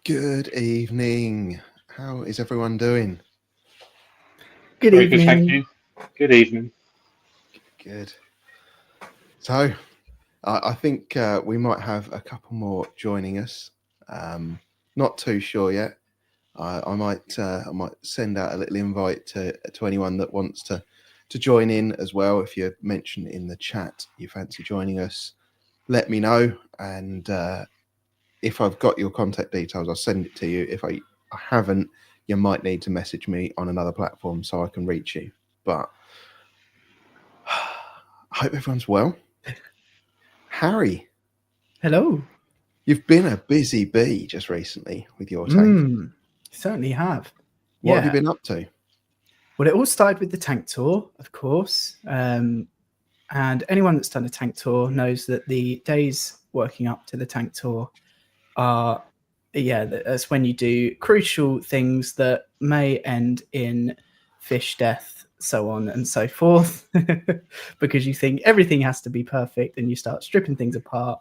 Good evening. How is everyone doing? Good Very good, thank evening. you. Good evening. Good. So, I think we might have a couple more joining us. Not too sure yet. I might send out a little invite to anyone that wants to join in as well. If you mention in the chat you fancy joining us, let me know. And if I've got your contact details, I'll send it to you. If I haven't, you might need to message me on another platform so I can reach you. But I hope everyone's well. Harry, Hello. you've been a busy bee just recently with your tank. Certainly have. What have you been up to? Well, it all started with the tank tour, of course. And anyone that's done a tank tour knows that the days working up to the tank tour are, that's when you do crucial things that may end in fish death, so on and so forth, because you think everything has to be perfect and you start stripping things apart.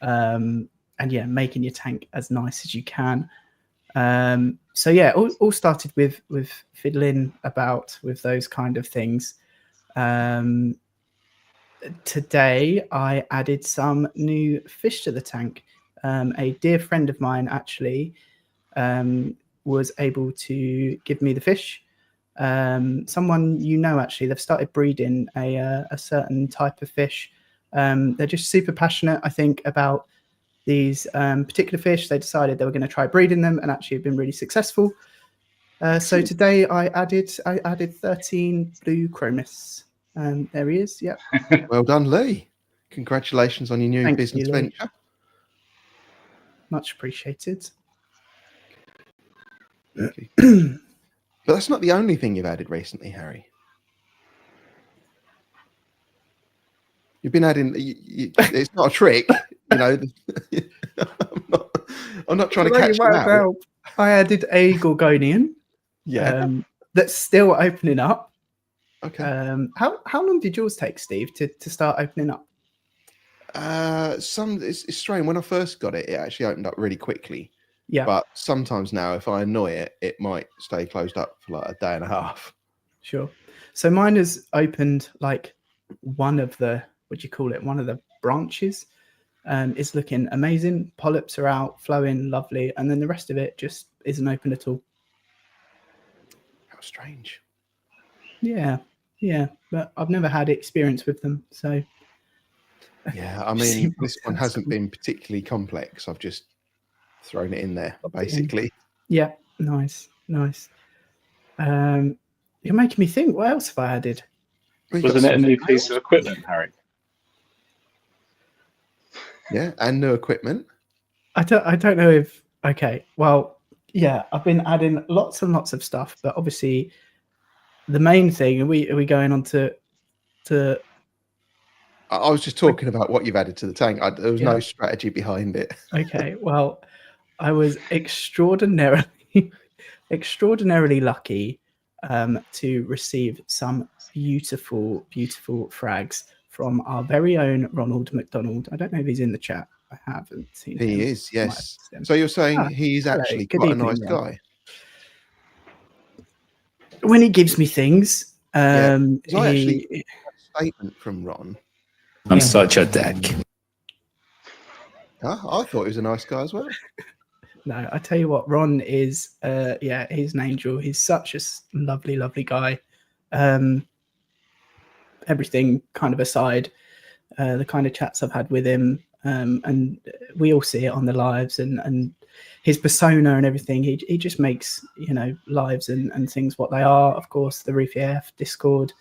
Making your tank as nice as you can. All started with fiddling about with those kind of things. Today I added some new fish to the tank. A dear friend of mine actually was able to give me the fish. Someone actually, they've started breeding a certain type of fish. They're just super passionate, I think, about these particular fish. They decided they were going to try breeding them and actually have been really successful. So today I added 13 blue chromis. There he is. Yeah. Well done, Lee. Congratulations on your new business venture. Much appreciated. But that's not the only thing you've added recently, Harry. You've been adding. It's not a trick, you know. I'm not trying to catch you out. I added a Gorgonian. Yeah. That's still opening up. Okay. How long did yours take, Steve, to start opening up? It's strange. When I first got it, it actually opened up really quickly. Yeah. But sometimes now, if I annoy it, it might stay closed up for like a day and a half. Sure. So mine has opened like one of the, one of the branches. Is looking amazing. Polyps are out, flowing, lovely, and then the rest of it just isn't open at all. How strange. Yeah, but I've never had experience with them, so. Yeah, I mean, this one hasn't been particularly complex. I've just thrown it in there, basically. Yeah, nice. You're making me think. What else have I added? Wasn't it a new piece of equipment, Harry? Yeah, and new equipment. I don't know if. Okay, well, yeah, I've been adding lots and lots of stuff, but obviously, the main thing. Are we going on to? I was just talking about what you've added to the tank. There was no strategy behind it. Okay, well, I was extraordinarily lucky to receive some beautiful frags from our very own Ronald McDonald. I don't know if he's in the chat. I haven't seen him. He is, yes. So you're saying he's actually quite a nice guy? When he gives me things. I actually a statement from Ron. I'm such a dick. I thought he was a nice guy as well. No, I tell you what, Ron is, he's an angel. He's such a lovely, lovely guy. Everything kind of aside, the kind of chats I've had with him, and we all see it on the lives and his persona and everything. He just makes, lives and things what they are. Of course, the Reefing AF Discord.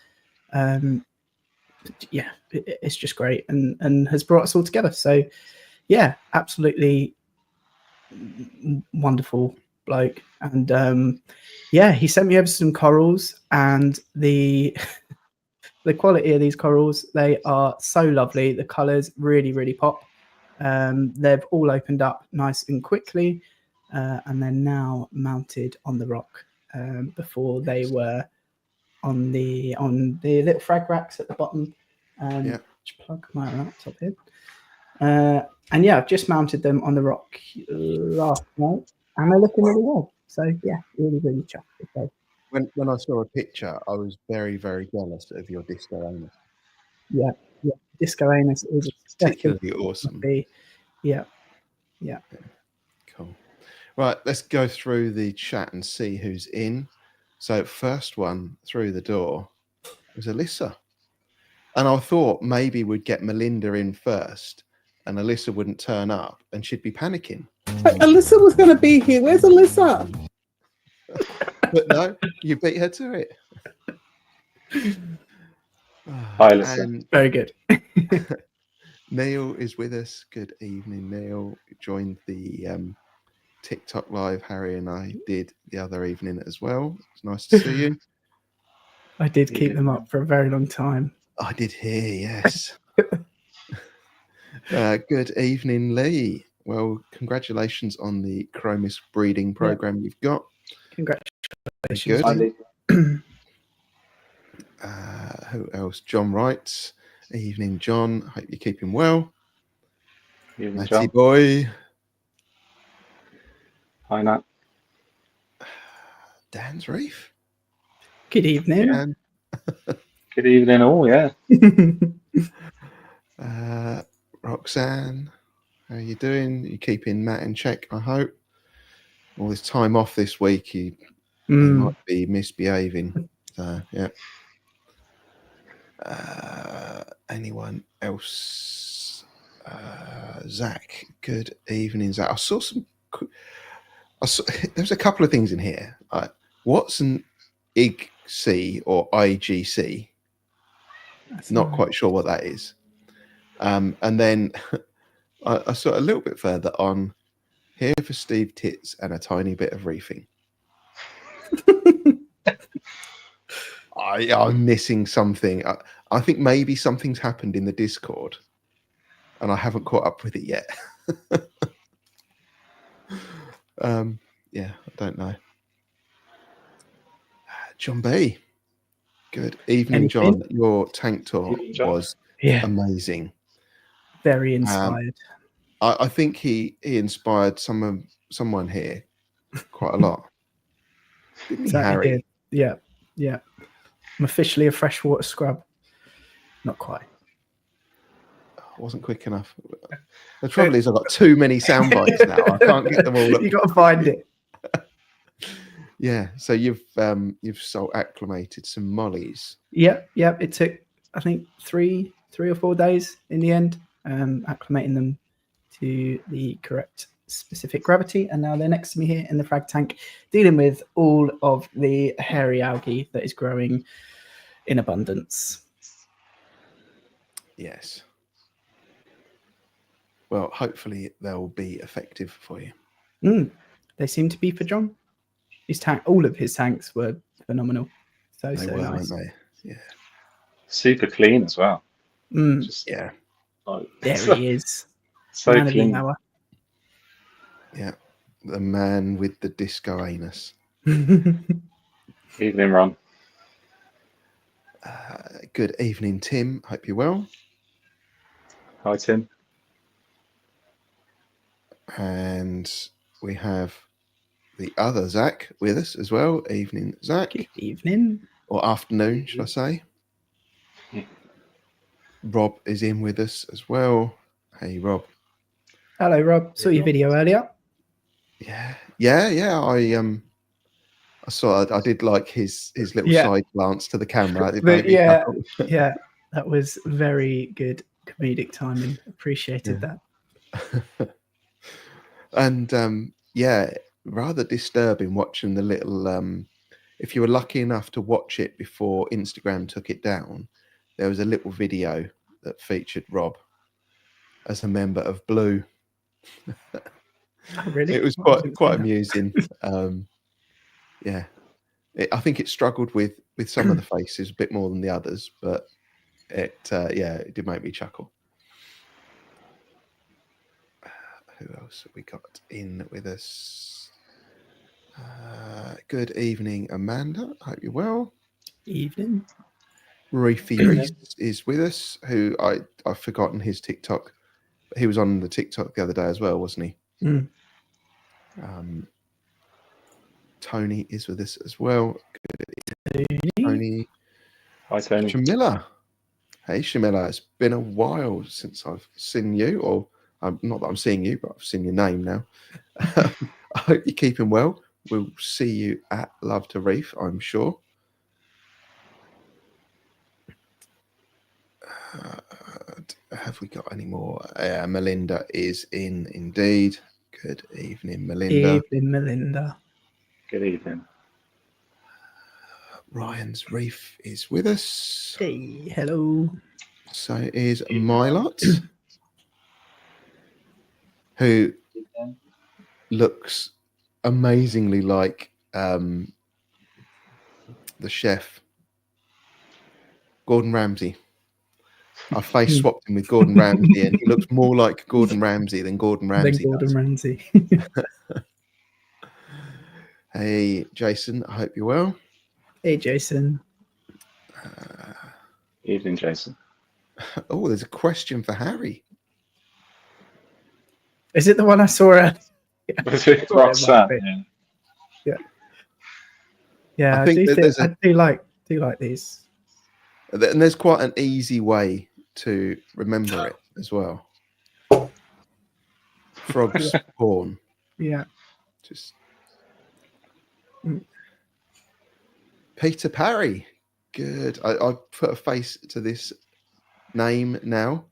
It's just great and has brought us all together. So, yeah, absolutely wonderful bloke. And he sent me over some corals, and the quality of these corals, they are so lovely. The colors really, really pop. They've all opened up nice and quickly, and they're now mounted on the rock. Before they were on the little frag racks at the bottom. Just plug my laptop here. I've just mounted them on the rock last night. and they're looking really well. So yeah, really, really chuffed with those. When I saw a picture, I was very, very jealous of your disco anus. Yeah, Disco Anus is Particularly awesome. Yeah. Cool. Right, let's go through the chat and see who's in. So first one through the door was Alyssa. And I thought maybe we'd get Melinda in first and Alyssa wouldn't turn up and she'd be panicking. But Alyssa was going to be here. Where's Alyssa? But no, you beat her to it. Hi, Alyssa. And Very good. Neil is with us. Good evening, Neil. Joined the TikTok live Harry and I did the other evening as well. It's nice to see you. I did keep them up for a very long time. I did hear, yes. Good evening, Lee. Well, congratulations on the Chromis breeding program you've got. Congratulations. Good. Hi, Lee. Who else? John writes. Evening, John. Hope you're keeping well. Evening, Matty John. boy. Hi, Nat. Dan's Reef. Good evening. Dan. Good evening, all. Yeah. Roxanne. How are you doing? You keeping Matt in check, I hope. All this time off this week, he might be misbehaving. So, yeah. Anyone else? Zach. Good evening, Zach. I saw there's a couple of things in here. What's an IGC or IGC? Not quite sure what that is. And then I saw a little bit further on here for Steve Tits and a tiny bit of reefing. I'm missing something. I think maybe something's happened in the Discord and I haven't caught up with it yet. Yeah, I don't know. John B. Good evening, John. Your tank tour was amazing. Very inspired. I think he inspired someone here quite a lot. Didn't he, Harry? Did. Yeah. I'm officially a freshwater scrub. Not quite. I wasn't quick enough. The trouble is I've got too many sound bites now. I can't get them all. You got to find it. Yeah. So you've so acclimated some mollies. Yep. It took, I think, three or 4 days in the end, acclimating them to the correct specific gravity, and now they're next to me here in the frag tank dealing with all of the hairy algae that is growing in abundance. Yes. Well, hopefully they'll be effective for you. They seem to be for John. All of his tanks were phenomenal. So nice. Weren't they? Yeah. Super clean as well. Yeah. There he is. So Man clean. Yeah. The man with the disco anus. Evening, Ron. Good evening, Tim. Hope you're well. Hi, Tim. And we have the other Zach with us as well. Evening, Zach. Good evening. Or afternoon, should I say. Rob is in with us as well. Hey, Rob. Hello, Rob. Saw your video earlier. Yeah. I saw. I did like his little side glance to the camera. Yeah, that was very good comedic timing. Appreciated that. And rather disturbing watching the little. If you were lucky enough to watch it before Instagram took it down, there was a little video that featured Rob as a member of Blue. Oh, really? It was quite amusing. I think it struggled with some of the faces a bit more than the others, but it did make me chuckle. Who else have we got in with us? Good evening, Amanda. Hope you're well. Evening. Reefy is with us, who I've forgotten his TikTok. He was on the TikTok the other day as well, wasn't he? Tony is with us as well. Good Tony. Hi, Tony. Shamila. Hey, Shamila. It's been a while since I've seen you, or not that I'm seeing you, but I've seen your name now. I hope you're keeping well. We'll see you at Love to Reef, I'm sure. Have we got any more? Melinda is in indeed. Good evening, Melinda. Evening, Melinda. Good evening. Ryan's Reef is with us. Hey, hello. So is Mylot, who looks amazingly like the chef, Gordon Ramsay. I face swapped him with Gordon Ramsay, and he looks more like Gordon Ramsay than Gordon Ramsay does. Hey, Jason, I hope you're well. Hey, Jason. Evening, Jason. Oh, there's a question for Harry. Is it the one I saw? Roxanne. Yeah, I think I do like these. And there's quite an easy way to remember it as well. Frog spawn. Yeah. Just Peter Parry. Good. I put a face to this name now.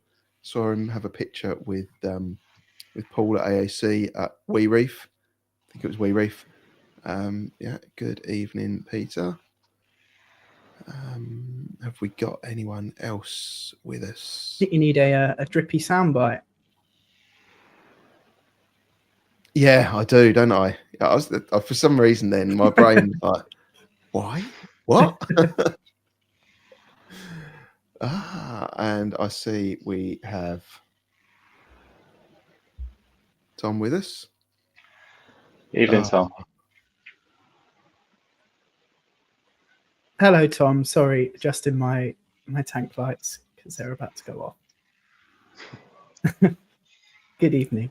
Saw him have a picture with Paul at AAC at Wee Reef. I think it was Wee Reef. Yeah. Good evening, Peter. Have we got anyone else with us? I think you need a drippy soundbite. Yeah, I do, don't I? For some reason then my brain was like, why? What? And I see we have Tom with us. Evening, Tom. Hello, Tom. Sorry, adjusting my tank lights because they're about to go off. Good evening.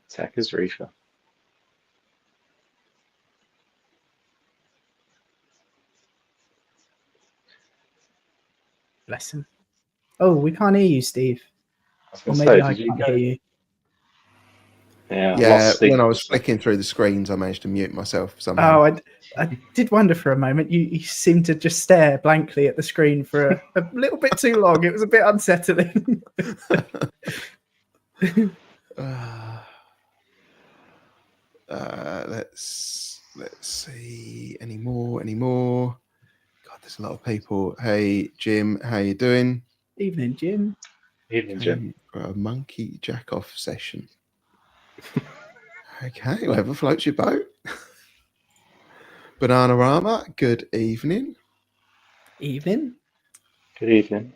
Tech is Reefer. Bless him. Oh, we can't hear you, Steve. I was Or going to maybe say, I did you can't go? hear you. Yeah, When I was flicking through the screens, I managed to mute myself somehow. Oh, I did wonder for a moment. You seemed to just stare blankly at the screen for a little bit too long. It was a bit unsettling. Let's see. Any more? God, there's a lot of people. Hey, Jim, how you doing? Evening, Jim. Evening, Jim. For a monkey jack-off session. Okay, whatever floats your boat. Bananarama, good evening. Evening. Good evening.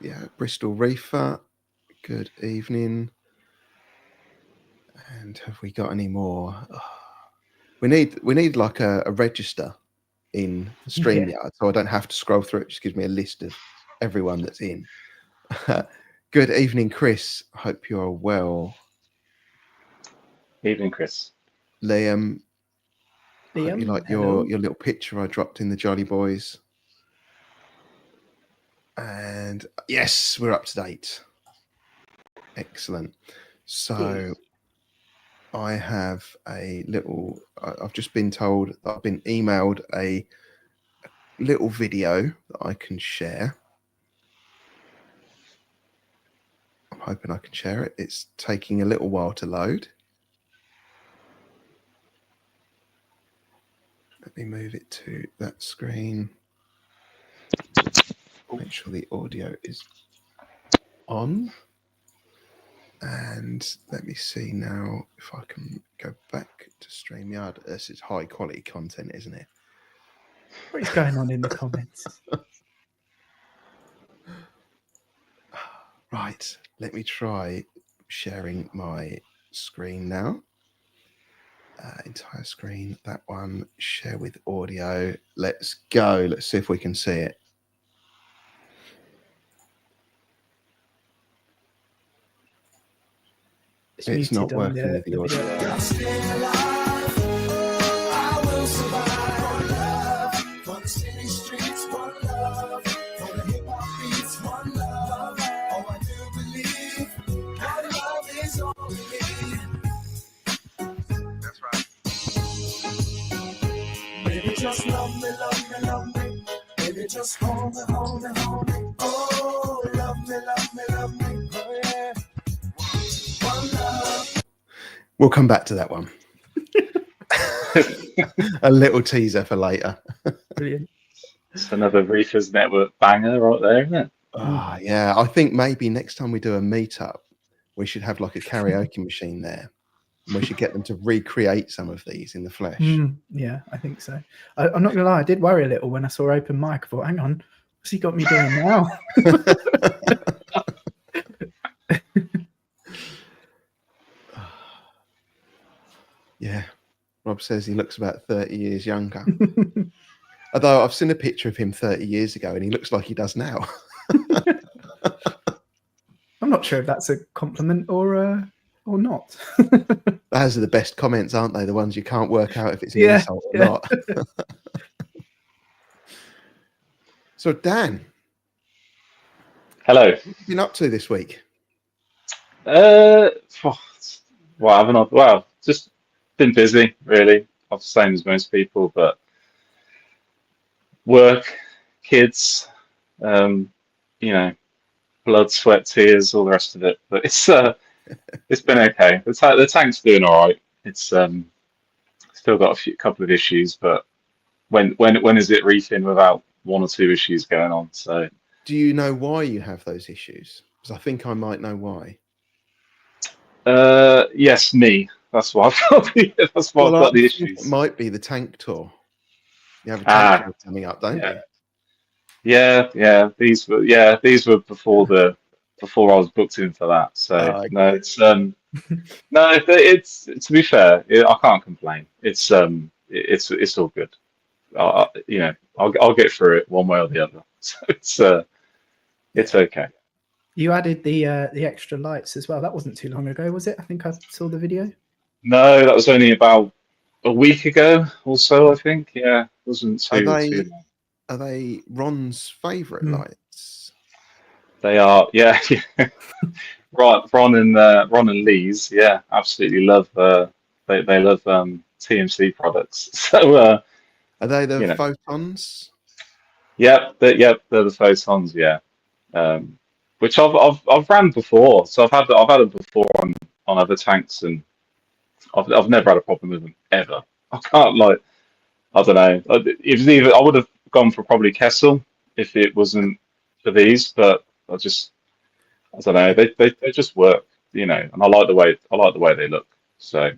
Yeah, Bristol Reefer, good evening. And have we got any more? We need like a register in StreamYard, so I don't have to scroll through it. Just gives me a list of everyone that's in. Good evening, Chris. Hope you are well. Evening, Chris. Liam, hope you like hello. your little picture I dropped in the Jolly Boys. And yes, we're up to date. Excellent. So I have I've just been told that I've been emailed a little video that I can share. I'm hoping I can share it. It's taking a little while to load. Let me move it to that screen. Make sure the audio is on. And let me see now if I can go back to StreamYard. This is high quality content, isn't it? What is going on in the comments? Right, let me try sharing my screen now. Entire screen, that one. Share with audio. Let's go. Let's see if we can see it. It's not muted on working with the audio. video. Baby, just love me, love me, love me. Baby, just hold me, hold me, hold me. Oh, love me, love me, love me. Oh, yeah. One love. We'll come back to that one. A little teaser for later. Brilliant. It's another Reefers Network banger right there, isn't it? Ah, yeah. I think maybe next time we do a meetup, we should have like a karaoke machine there. And we should get them to recreate some of these in the flesh. Yeah, I think so. I'm not gonna lie, I did worry a little when I saw open mic. I thought, hang on, what's he got me doing now? Yeah. Rob says he looks about 30 years younger. Although I've seen a picture of him 30 years ago and he looks like he does now. I'm not sure if that's a compliment or not. Those are the best comments, aren't they? The ones you can't work out if it's an Yeah, insult or yeah. not. So, Dan, Hello. what have you been up to this week? What haven't I? Well, just been busy, really. I'm the same as most people, but work, kids, you know, blood, sweat, tears, all the rest of it. But it's been okay. The tank's doing all right. It's still got couple of issues, but when is it reefing without one or two issues going on? So Do you know why you have those issues? Because I think I might know why. yes, me. That's why I've got the I think issues. it might be the tank tour. You have a tank tour coming up, don't you? Yeah. These were before I was booked in for that. So no, it's no, it's to be fair, I can't complain. It's all good. I'll get through it one way or the other. So it's okay. You added the extra lights as well. That wasn't too long ago, was it? I think I saw the video. No, that was only about a week ago or so, I think. Yeah, it wasn't too long. Are they Ron's favourite lights? They are, yeah. Ron and Lee's, yeah, absolutely love. They love TMC products. So are they the photons? Yep, they're the photons, yeah. Which I've ran before, so I've had them before on other tanks, and I've never had a problem with them ever. I can't I don't know. It was either I would have gone for probably Kessel if it wasn't for these, but I don't know. They just work, and I like the way they look. So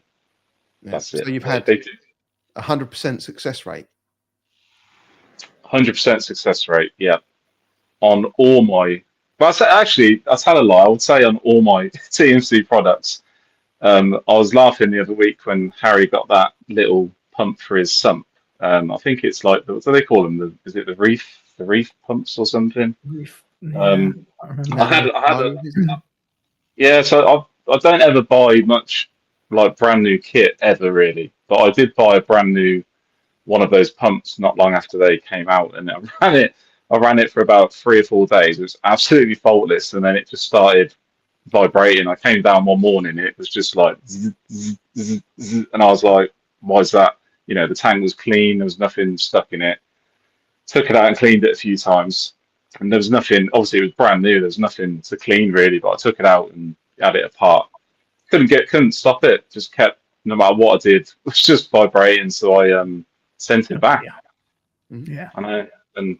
that's it. So you've had 100% success rate. 100% success rate, yeah. On all my, well, that's had a lie. I would say on all my TMC products. I was laughing the other week when Harry got that little pump for his sump. I think it's like what do they call them? Is it the reef pumps or something? I had yeah. So I don't ever buy much like brand new kit ever really, but I did buy a brand new one of those pumps not long after they came out, and I ran it for about 3 or 4 days. It was absolutely faultless, and then it just started vibrating. I came down one morning, it was just like zzz, zzz, zzz, zzz, and I was like, why is that? The tank was clean, there was nothing stuck in it. Took it out and cleaned it a few times, and there was nothing. Obviously it was brand new, there was nothing to clean really, but I took it out and had it apart. Couldn't stop it, just kept, no matter what I did, it was just vibrating. So I sent it back. Yeah. I know, and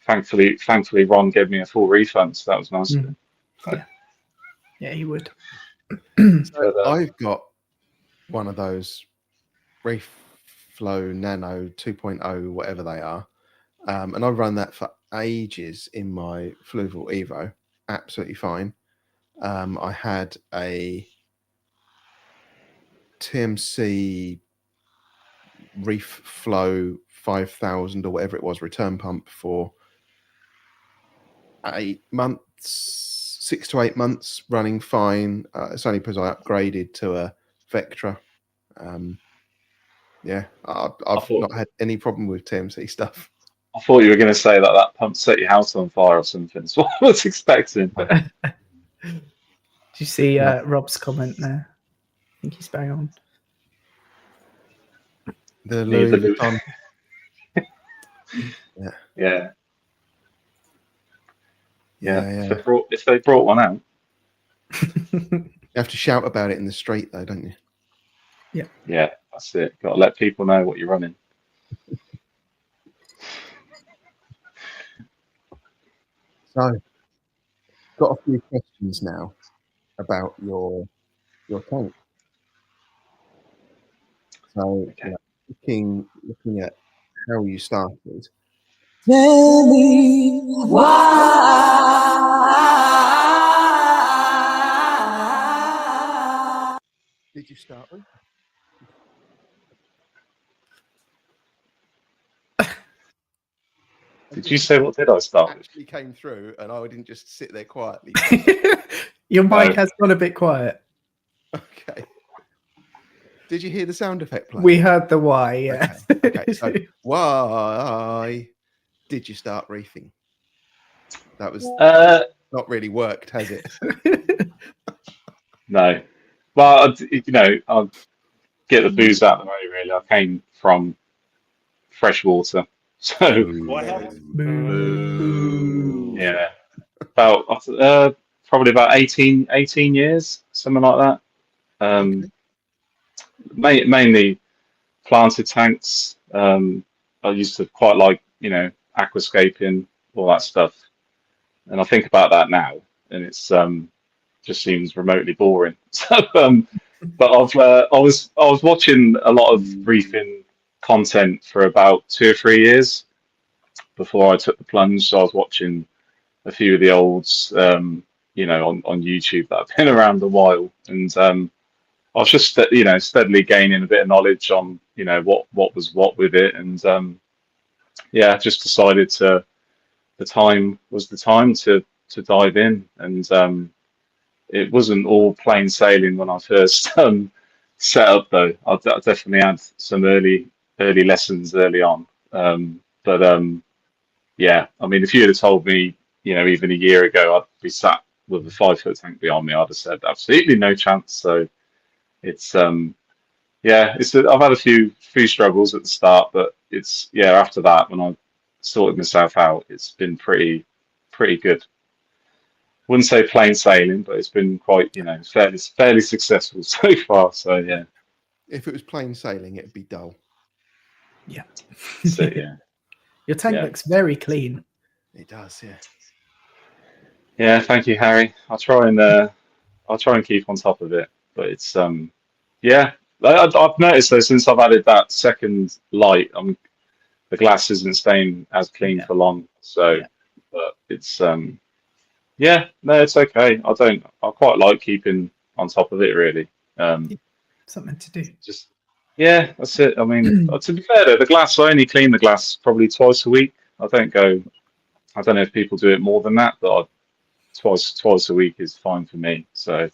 thankfully Ron gave me a full refund, so that was nice. Yeah, he would. So I've got one of those Reef Flow Nano 2.0, whatever they are, and I've run that for ages in my Fluval Evo, absolutely fine. I had a TMC Reef Flow 5000 or whatever it was return pump for 8 months, 6 to 8 months running fine. It's only because I upgraded to a Vectra. Yeah, I've not had any problem with TMC stuff. I thought you were going to say that pump set your house on fire or something. That's what I was expecting. But Did you see Rob's comment there? I think he's bang on. The Louis Vuitton. Yeah. Yeah. If they brought one out, you have to shout about it in the street, though, don't you? Yeah, that's it. Got to let people know what you're running. So, got a few questions now about your tank. So, Okay. looking at how you started. Tell me why. Did you start with? Did you say what did I start with? Actually came through, and I didn't just sit there quietly. Your mic No. has gone a bit quiet. Okay. Did you hear the sound effect play? We heard the why, yeah. Okay. So why did you start reefing? That was not really worked, has it? No. Well, I'll get the booze out of the way, really. I came from fresh water. So, yeah. About probably about 18 years, something like that. Mainly planted tanks. I used to quite like, aquascaping, all that stuff. And I think about that now, and it's just seems remotely boring. So, but I was watching a lot of reefing content for about 2 or 3 years before I took the plunge. So I was watching a few of the olds, on YouTube that have been around a while, and I was just steadily gaining a bit of knowledge on what was what with it, and just decided the time was the time to dive in, and it wasn't all plain sailing when I first set up, though. I definitely had some early lessons early on, but I mean, if you had told me even a year ago I'd be sat with a 5-foot tank behind me, I'd have said absolutely no chance. So it's I've had a few struggles at the start, but it's after that, when I sorted myself out, it's been pretty good. Wouldn't say plain sailing, but it's been quite fairly successful so far. So yeah. If it was plain sailing, it'd be dull. Yeah. So yeah. Your tank looks very clean. It does, yeah. Yeah, thank you, Harry. I'll try and keep on top of it, but it's I've noticed though, since I've added that second light, the glass isn't staying as clean for long. So, but it's it's okay. I quite like keeping on top of it, really. Something to do. Just that's it. I mean, to be fair though, the glass, I only clean the glass probably twice a week. I don't know if people do it more than that, but twice a week is fine for me. So,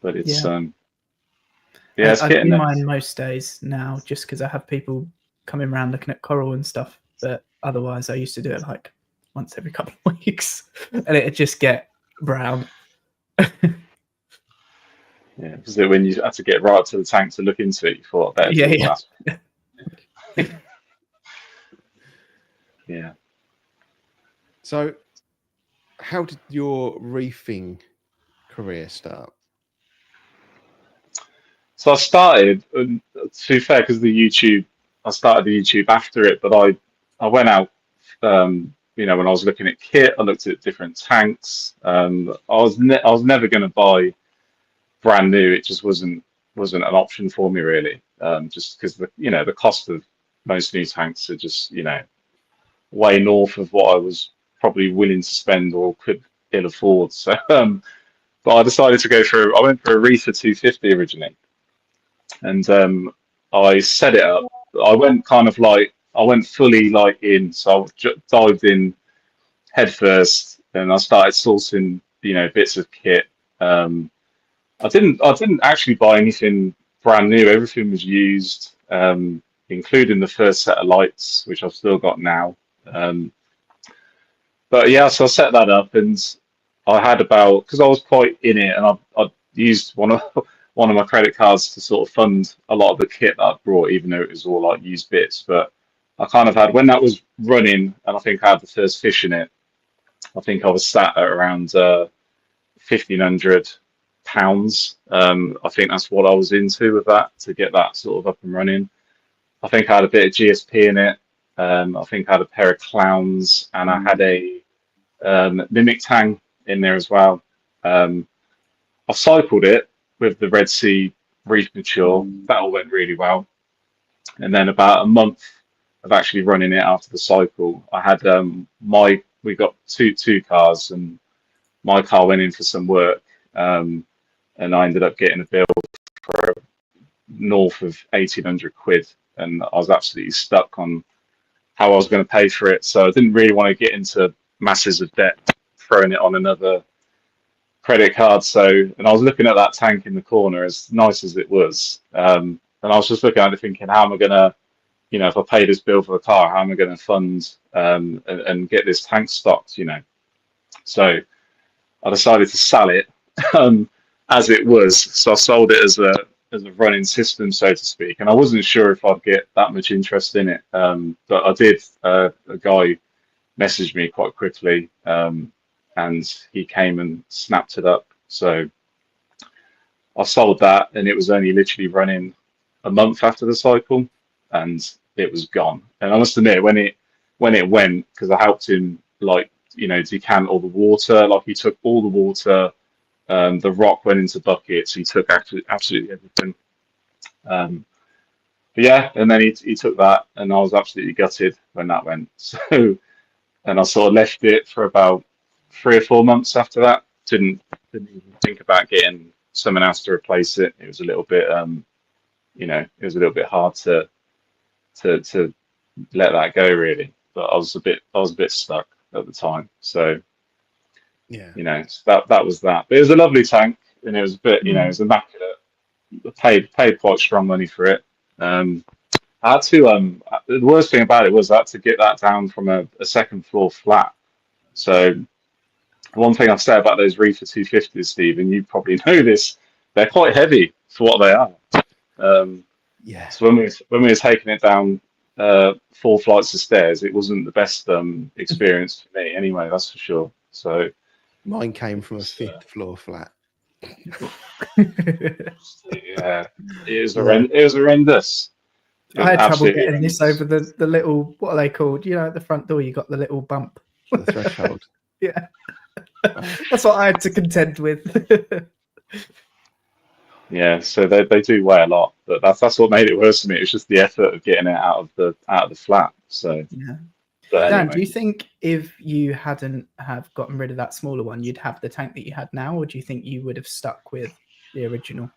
but it's it's I getting do there. mine most days now, just because I have people coming around looking at coral and stuff. But otherwise, I used to do it like once every couple of weeks, and it'd just get brown. Yeah, because when you had to get right up to the tank to look into it, you thought, better do the glass. Yeah. So, how did your reefing career start? So I started, to be fair, because I started the YouTube after it, but I went out, when I was looking at kit, I looked at different tanks. I was never going to buy brand new. It just wasn't an option for me, really. Just because the cost of most new tanks are just way north of what I was probably willing to spend or could ill afford. So, but I decided to I went for a Reefer 250 originally, and I set it up. I went fully in, so I dived in head first, and I started sourcing bits of kit. I didn't actually buy anything brand new. Everything was used, including the first set of lights, which I've still got now. But yeah, so I set that up, and I had because I was quite in it, and I used one of my credit cards to sort of fund a lot of the kit that I brought, even though it was all like used bits. But I kind of had, when that was running, and I think I had the first fish in it, I think I was sat at around £1,500. I think that's what I was into with that, to get that sort of up and running. I think I had a bit of GSP in it. I think I had a pair of clowns, and I had a mimic tang in there as well. I cycled it with the Red Sea Reef Mature. That all went really well. And then about a month of actually running it after the cycle, I had we got two cars, and my car went in for some work, and I ended up getting a bill for north of 1,800 quid, and I was absolutely stuck on how I was going to pay for it. So I didn't really want to get into masses of debt, throwing it on another credit card. And I was looking at that tank in the corner, as nice as it was, and I was just looking at it thinking, how am I going to, if I pay this bill for the car, how am I going to fund and get this tank stocked, So I decided to sell it as it was. So I sold it as a running system, so to speak. And I wasn't sure if I'd get that much interest in it, but I did. A guy messaged me quite quickly, and he came and snapped it up. So I sold that, and it was only literally running a month after the cycle, and it was gone. And I must admit, when it went, because I helped him decant all the water. Like, he took all the water. The rock went into buckets. He took absolutely everything. But yeah, and then he took that, and I was absolutely gutted when that went. So, and I sort of left it for about 3 or 4 months after that. Didn't even think about getting someone else to replace it. It was a little bit, it was a little bit hard to let that go, really. But I was a bit stuck at the time. So yeah, so that was that. But it was a lovely tank, and it was a bit, it was immaculate. Paid quite strong money for it. I had to the worst thing about it was I had to get that down from a second floor flat. So one thing I've said about those Reefer 250s, Steve, and you probably know this, they're quite heavy for what they are. yeah. So when we were taking it down 4 flights of stairs, it wasn't the best experience for me anyway, that's for sure. So Mine came from a 5th floor flat. yeah, it was horrendous. I had trouble getting horrendous. this over the little, what are they called? At the front door, you got the little bump. The threshold. Yeah. That's what I had to contend with. Yeah, so they do weigh a lot, but that's what made it worse for me. It was just the effort of getting it out of the flat. So Yeah. but Dan, anyway. do you think if you hadn't have gotten rid of that smaller one, you'd have the tank that you had now, or do you think you would have stuck with the original?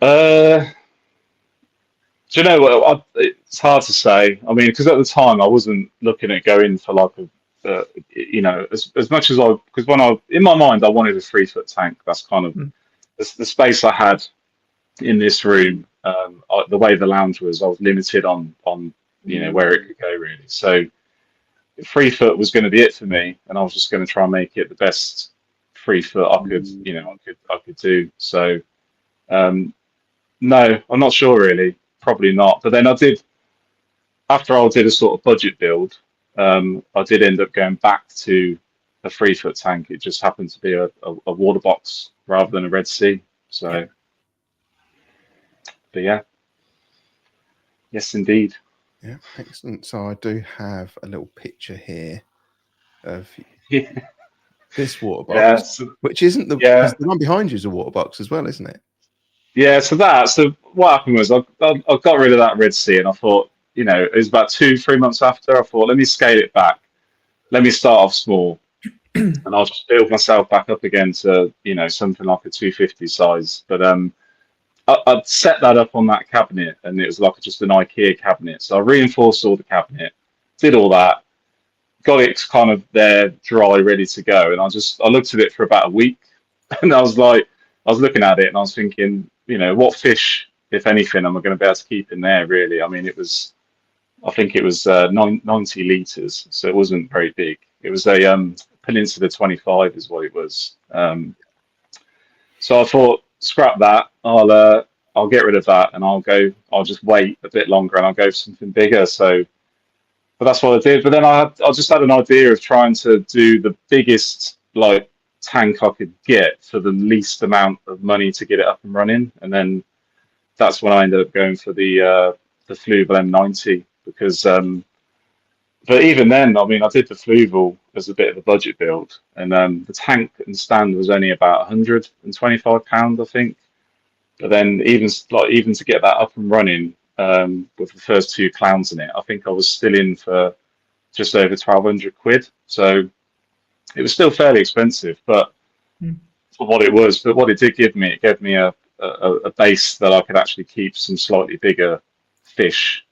Do you know what? It's hard to say. I mean, because at the time I wasn't looking at going for like as much as because in my mind I wanted a 3-foot tank. That's kind of the space I had in this room. The way the lounge was, I was limited on where it could go, really. So 3-foot was going to be it for me, and I was just going to try and make it the best 3-foot I could do. So no, I'm not sure really. Probably not. But then after I did a sort of budget build, I did end up going back to a 3-foot tank. It just happened to be a water box rather than a Red Sea. So, but yeah, yes, indeed. Yeah, excellent. So I do have a little picture here of this water box, which isn't the one behind you is a water box as well, isn't it? Yeah, so what happened was I got rid of that Red Sea, and I thought, it was about 2-3 months after, I thought, let me scale it back. Let me start off small, and I'll just build myself back up again to, something like a 250 size. But I'd set that up on that cabinet, and it was like just an IKEA cabinet. So I reinforced all the cabinet, did all that, got it kind of there, dry, ready to go. And I looked at it for about a week, and I was looking at it, and I was thinking, what fish, if anything, am I going to be able to keep in there? Really, I mean, I think it was 90 liters, so it wasn't very big. It was a Peninsula 25, is what it was. So I thought, scrap that. I'll get rid of that, and I'll just wait a bit longer, and I'll go for something bigger. But that's what I did. But then I just had an idea of trying to do the biggest like tank I could get for the least amount of money to get it up and running. And then that's when I ended up going for the Fluval M90, because but even then, I mean, I did the Fluval as a bit of a budget build, and the tank and stand was only about £125, I think. But then even to get that up and running, with the first 2 clowns in it, I think I was still in for just over £1,200. So it was still fairly expensive, but for what it was, but what it did give me, it gave me a base that I could actually keep some slightly bigger fish.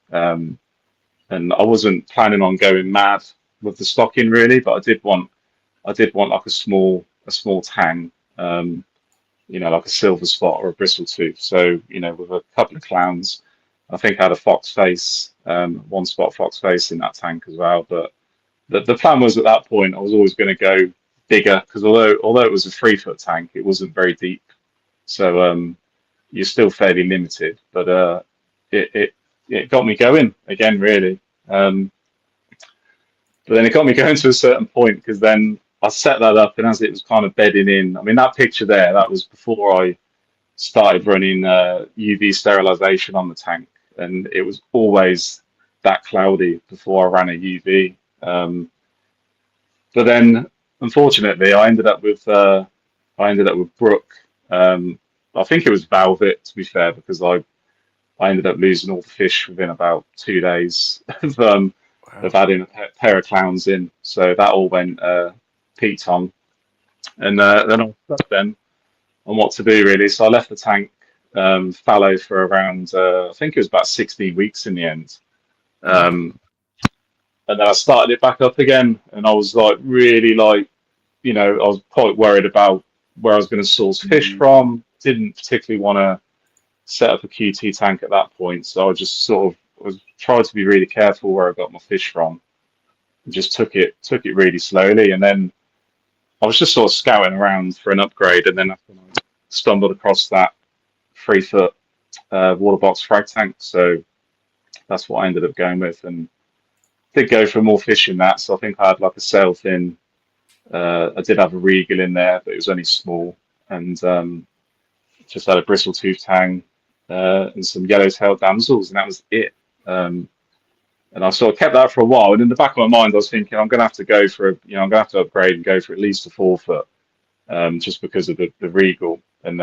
And I wasn't planning on going mad with the stocking really, but I did want like a small tang, like a silver spot or a bristle tooth. So, with a couple of clowns. I think I had a fox face, 1 spot fox face in that tank as well. But the plan was, at that point, I was always going to go bigger, because although it was a 3-foot tank, it wasn't very deep. So you're still fairly limited. But it got me going again, really. But then it got me going to a certain point, because then I set that up, and as it was kind of bedding in, I mean, that picture there, that was before I started running UV sterilization on the tank, and it was always that cloudy before I ran a UV. But then, unfortunately, I ended up with Brook. I think it was Velvet, to be fair, because I ended up losing all the fish within about 2 days of adding a pair of clowns in. So that all went peaked on, and then I was stuck then on what to do, really. So I left the tank fallow for around, I think it was about 16 weeks in the end. And then I started it back up again, and I was like, really, like, I was quite worried about where I was going to source fish from. Didn't particularly want to set up a QT tank at that point, so I just sort of tried to be really careful where I got my fish from, and just took it really slowly. And then I was just sort of scouting around for an upgrade, and then I stumbled across that 3-foot water box frag tank. So that's what I ended up going with, and did go for more fish in that. So I think I had like a sailfin. I did have a regal in there, but it was only small, and just had a bristle tooth tang and some yellow-tailed damsels, and that was it. And I sort of kept that for a while, and in the back of my mind, I was thinking, I'm going to have to go for I'm going to have to upgrade and go for at least a 4-foot, just because of the regal, and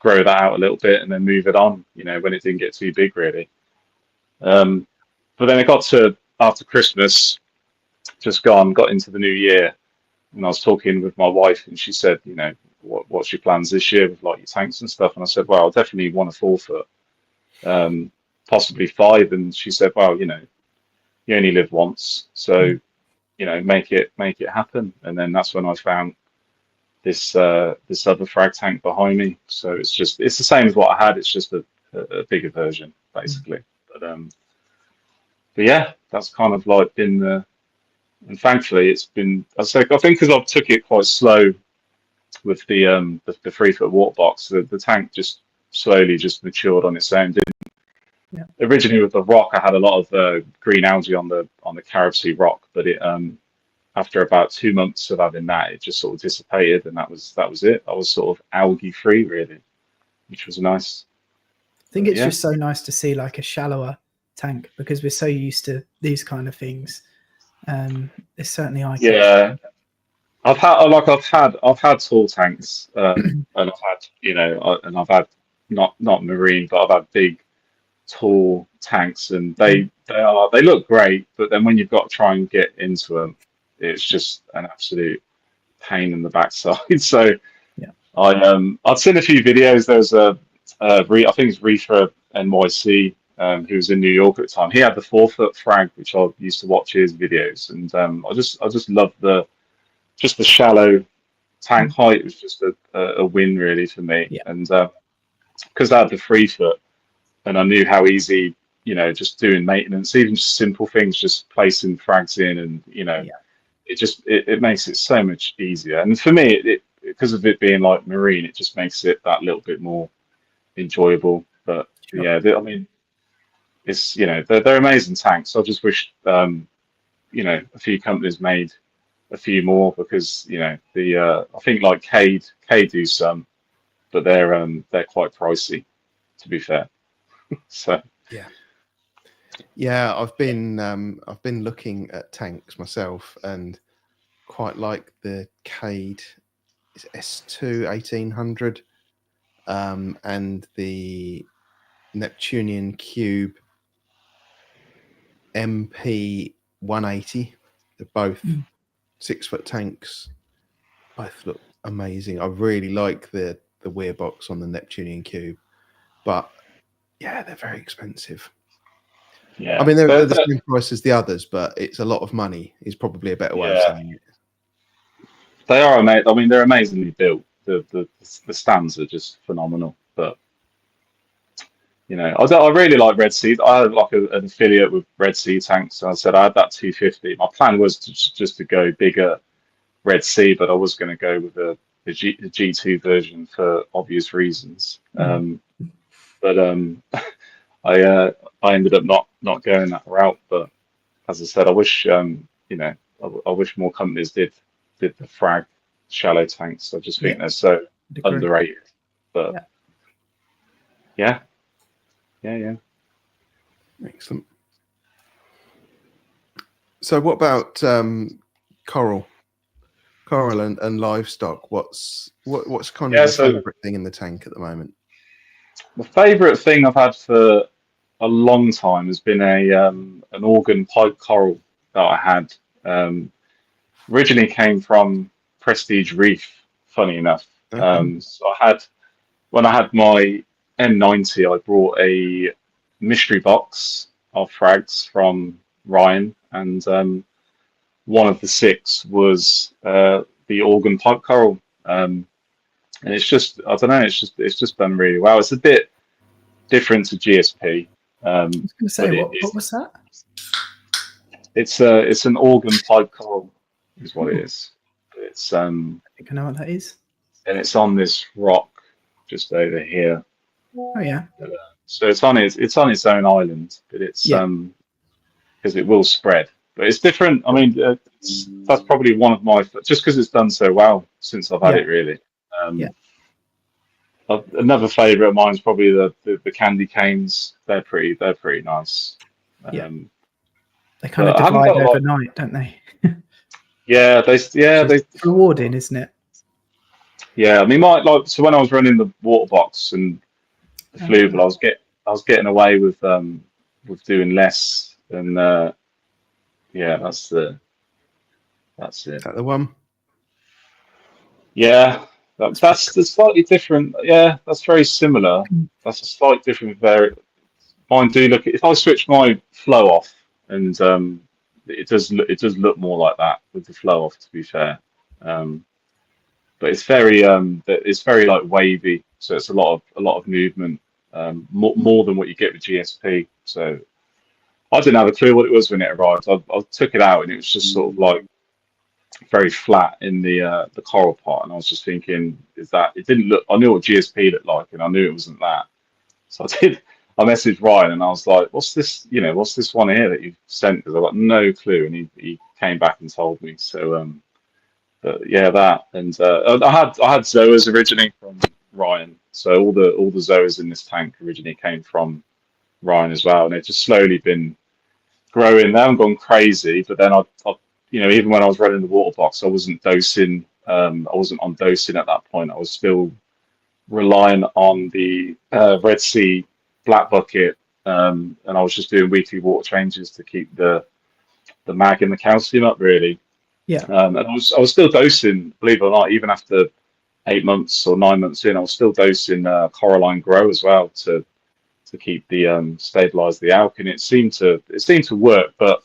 grow that out a little bit, and then move it on. When it didn't get too big, really. But then it got to after Christmas, got into the new year, and I was talking with my wife, and she said, what's your plans this year with like your tanks and stuff? And I said, well, I definitely want a 4-foot, possibly 5. And she said, well, you only live once, so make it happen. And then that's when I found this other frag tank behind me. So it's the same as what I had. It's just a bigger version, basically. But yeah, that's kind of like been and thankfully it's been. I think because I took it quite slow with the 3-foot water box, the tank just slowly just matured on its own. Originally with the rock, I had a lot of green algae on the Carib Sea rock, but it after about 2 months of having that, it just sort of dissipated, and that was it. I was sort of algae free, really, which was nice. I think it's just so nice to see like a shallower tank, because we're so used to these kind of things. It's certainly eye-catching. Yeah, I've had tall tanks, and I've had and I've had not marine, but I've had big, tall tanks, and they look great, but then when you've got to try and get into them, it's just an absolute pain in the backside. So I'd seen a few videos. There's I think it's Reefer NYC. who was in New York at the time. He had the 4-foot frag, which I used to watch his videos, and I just loved the shallow tank height. It was just a win really for me, Yeah. and because I had the 3-foot, and I knew how easy, just doing maintenance, even just simple things, just placing frags in, and it makes it so much easier. And for me, it because of it being like marine, it just makes it that little bit more enjoyable. But Sure. I mean, it's they're amazing tanks. I just wish a few companies made a few more, because I think like Cade do some, but they're quite pricey, to be fair. So yeah, I've been looking at tanks myself and quite like the Cade S2 1800 and the Neptunian Cube MP 180. They're both 6-foot tanks. Both look amazing. I really like the weir box on the Neptunian Cube, but yeah, they're very expensive. yeah, I mean, they're the same price as the others, but it's a lot of money is probably a better way of saying it. they are amazing. I mean, they're amazingly built. The stands are just phenomenal. But I really like Red Sea. I had like an affiliate with Red Sea tanks. So I said I had that 250. My plan was just to go bigger Red Sea, but I was going to go with the G2 version for obvious reasons. But I ended up not going that route. But as I said, I wish I wish more companies did the frag shallow tanks. I just think they're so underrated. But yeah. Excellent. So what about coral and livestock? What's kind of your favorite thing in the tank at the moment? The favorite thing I've had for a long time has been an organ pipe coral that I had. Originally came from Prestige Reef, funny enough. So when I had my M90, I brought a mystery box of frags from Ryan, and one of the 6 was the organ pipe coral. And it's just, I don't know, it's just done really well. It's a bit different to GSP. I was going to say, what was that? It's an organ pipe coral, is what it is. It's I think I know what that is. And it's on this rock just over here. Oh yeah. So it's on its own island, but it's because it will spread. But it's different. I mean, that's probably one of my, just because it's done so well since I've had it, really. Another favourite of mine is probably the candy canes. They're pretty nice. They kind of divide overnight, don't they? they rewarding, isn't it? Yeah, I mean, so when I was running the water box and the fluval, I was getting away with doing less, and that's it. Is that the one? Yeah, that's the slightly different. Yeah, that's very similar. That's a slight different Mine do look. If I switch my flow off, and it does look more like that with the flow off. To be fair, but it's very like wavy, so it's a lot of movement, more than what you get with GSP. So I didn't have a clue what it was when it arrived. I took it out, and it was just sort of like very flat in the coral part, and I was just thinking, it didn't look. I knew what GSP looked like, and I knew it wasn't that. So I messaged Ryan, and I was like, "What's this? What's this one here that you've sent?" Because I got no clue, and he came back and told me. So but yeah, that, and I had zoas originally from Ryan. So all the zoas in this tank originally came from Ryan as well, and it's just slowly been growing. They haven't gone crazy, but then I even when I was running the water box, I wasn't dosing. I wasn't on dosing at that point. I was still relying on the Red Sea black bucket, and I was just doing weekly water changes to keep the mag and the calcium up, really. Yeah. And I was still dosing, believe it or not, even after 8 months or 9 months in, I was still dosing Coralline Grow as well to to keep the stabilize the alk, and it seemed to work. But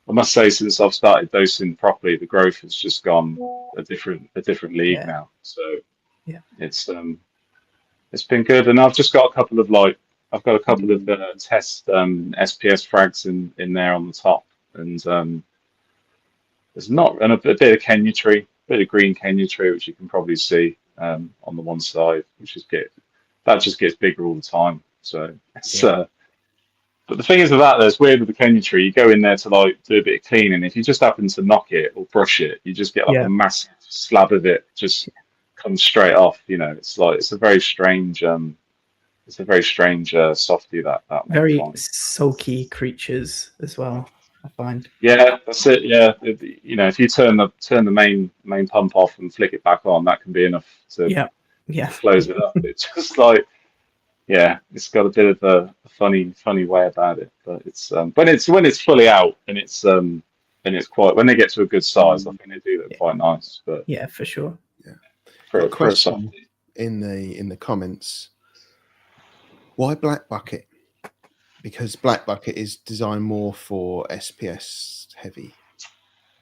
I must say, since I've started dosing properly, the growth has just gone a different league Yeah. now. So Yeah. it's been good, and I've just got a couple of test SPS frags in there on the top, and there's not and a bit of Kenya tree, bit of green Kenya tree, which you can probably see on the one side, which is that just gets bigger all the time. So it's but the thing is with that, there's weird with the Kenya tree. You go in there to like do a bit of cleaning. If you just happen to knock it or brush it, you just get like a massive slab of it just comes straight off. You know, it's a very strange softy that one. Very sulky creatures as well, I find. Yeah, that's it. Yeah, you know, if you turn the main pump off and flick it back on, that can be enough to close it up. It's just like, yeah, it's got a bit of a funny way about it. But it's when it's fully out and it's quite, when they get to a good size, I think they do look quite nice. But yeah, for sure. Yeah. For a a question in the comments: why black bucket? Because black bucket is designed more for SPS heavy.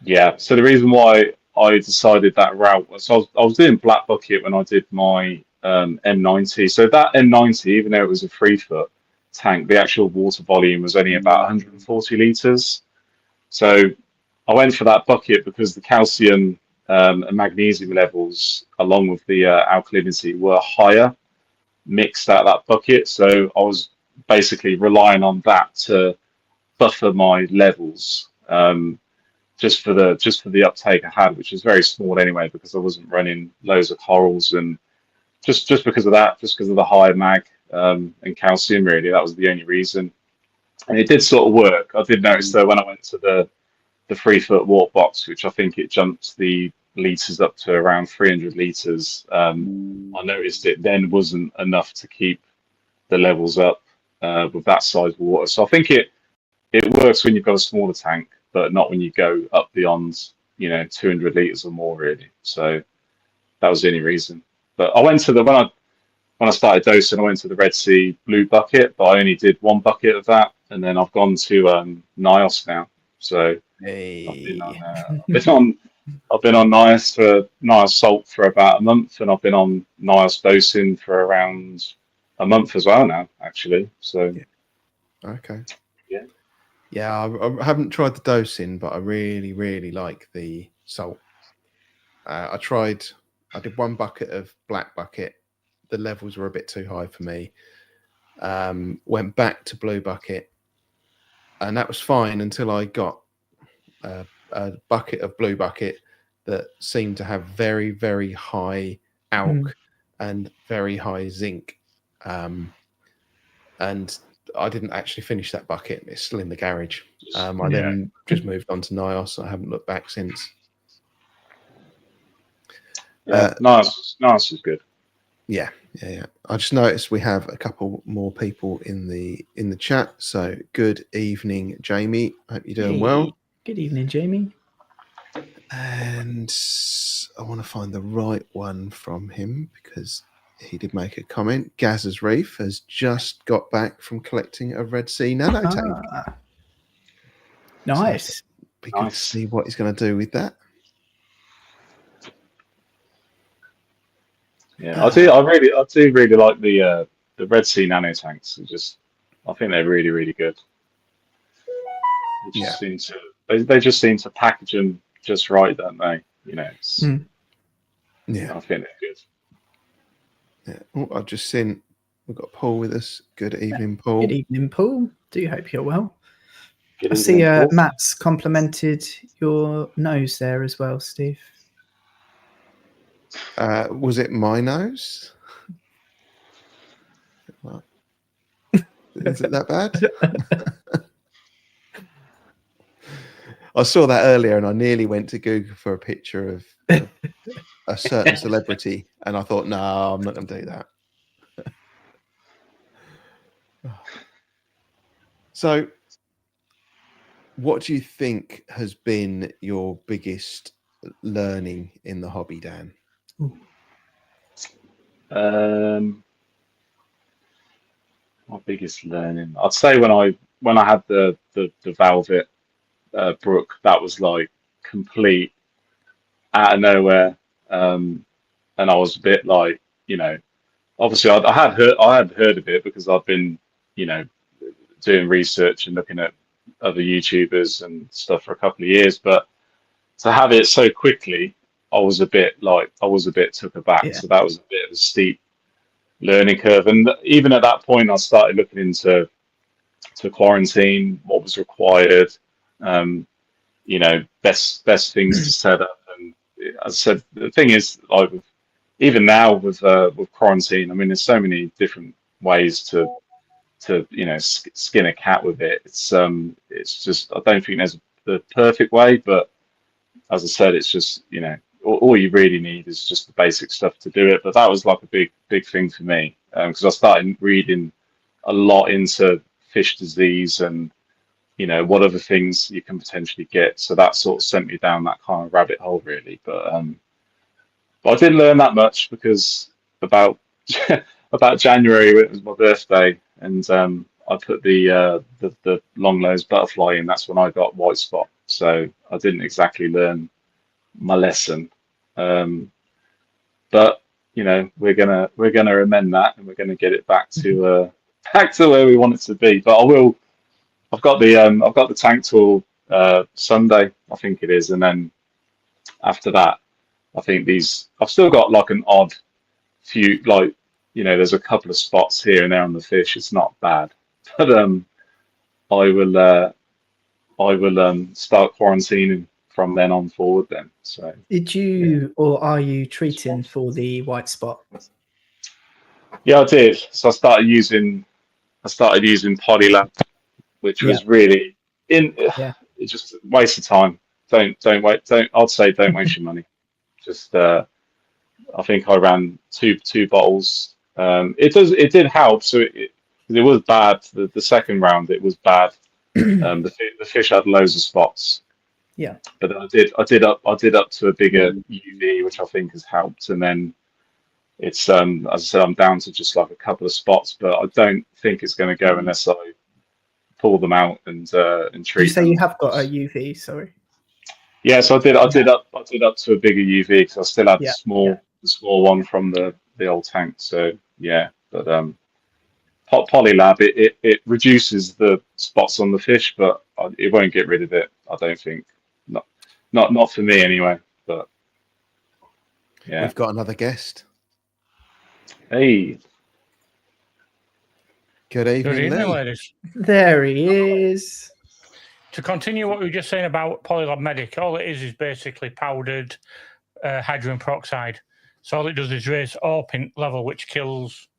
Yeah. So the reason why I decided that route was I was doing black bucket when I did my M90. So that M90, even though it was a 3-foot tank, the actual water volume was only about 140 litres. So I went for that bucket because the calcium and magnesium levels, along with the alkalinity, were higher mixed out of that bucket. So I was basically relying on that to buffer my levels, just for the uptake I had, which is very small anyway, because I wasn't running loads of corals, and just because of that, just because of the high mag and calcium, really, that was the only reason. And it did sort of work. I did notice though when I went to the 3-foot water box, which I think it jumped the litres up to around 300 litres. I noticed it then wasn't enough to keep the levels up with that size of water. So I think it works when you've got a smaller tank, but not when you go up beyond 200 litres or more, really. So that was the only reason. But I went to when I started dosing, I went to the Red Sea blue bucket, but I only did one bucket of that, and then I've gone to NIOS now. So I've been on NIOS for NIOS salt for about a month, and I've been on NIOS dosing for around a month as well now, actually. So okay, yeah, I haven't tried the dosing, but I really like the salt. I did one bucket of black bucket. The levels were a bit too high for me. Went back to blue bucket, and that was fine until I got a bucket of blue bucket that seemed to have very, very high alk and very high zinc. And I didn't actually finish that bucket. It's still in the garage. I then just moved on to NIOS. I haven't looked back since. NIOS is good. Yeah. I just noticed we have a couple more people in the chat. So good evening, Jamie. Hope you're doing well. Good evening, Jamie. And I want to find the right one from him because he did make a comment. Gaz's Reef has just got back from collecting a Red Sea nano tank. Nice. So we can see what he's going to do with that. Yeah, I do really like the Red Sea nano tanks. I think they're really, really good. They just seem to package them just right, don't they? Yeah, I think they're good. Yeah. Oh, I've just seen we've got Paul with us. Good evening, Paul. Good evening, Paul. Do hope you're well. Good I see evening, Paul. Matt's complimented your nose there as well, Steve. Was it my nose? Well, is it that bad? I saw that earlier and I nearly went to Google for a picture of a certain celebrity, and I thought, no, I'm not going to do that. So, what do you think has been your biggest learning in the hobby, Dan? My biggest learning, I'd say when I had the Velvet Brook, that was like complete out of nowhere, and I was a bit like, obviously I had heard of it because I've been, doing research and looking at other YouTubers and stuff for a couple of years, but to have it so quickly, I was a bit took aback. Yeah. So that was a bit of a steep learning curve, and even at that point, I started looking into quarantine, what was required, best things to set up. And as I said, the thing is, like even now with quarantine, I mean, there's so many different ways to skin a cat with it. It's just, I don't think there's the perfect way, but as I said, it's just, all you really need is just the basic stuff to do it. But that was like a big thing for me, because I started reading a lot into fish disease and what other things you can potentially get. So that sort of sent me down that kind of rabbit hole, really. But I didn't learn that much because about about January, it was my birthday, and I put the long nose butterfly in. That's when I got white spot. So I didn't exactly learn my lesson, but we're gonna amend that, and we're gonna get it back to where we want it to be. But I've got the tank tool Sunday, I think it is, and then after that, I think I've still got like an odd few, like there's a couple of spots here and there on the fish. It's not bad, but I will start quarantining from then on forward then. So Did you or are you treating for the white spot? yeah, I did. So I started using Polylab, which was really it's just a waste of time. Don't waste your money. Just I think I ran two bottles. It did help. So it was bad. The second round it was bad. The fish had loads of spots. Yeah. But then I did up to a bigger UV, which I think has helped. And then it's as I said, I'm down to just like a couple of spots, but I don't think it's going to go unless I pull them out and treat. You say them. you have got a UV? Sorry. Yeah, so I did up to a bigger UV because I still had the small one from the old tank. So yeah, but Polylab it reduces the spots on the fish, but it won't get rid of it. I don't think. Not for me anyway. But yeah, we've got another guest. Hey, Good evening, Lee. ladies. There he is. To continue what we were just saying about Polylab Medic, all it is basically powdered hydrogen peroxide. So all it does is raise ARPint level, which kills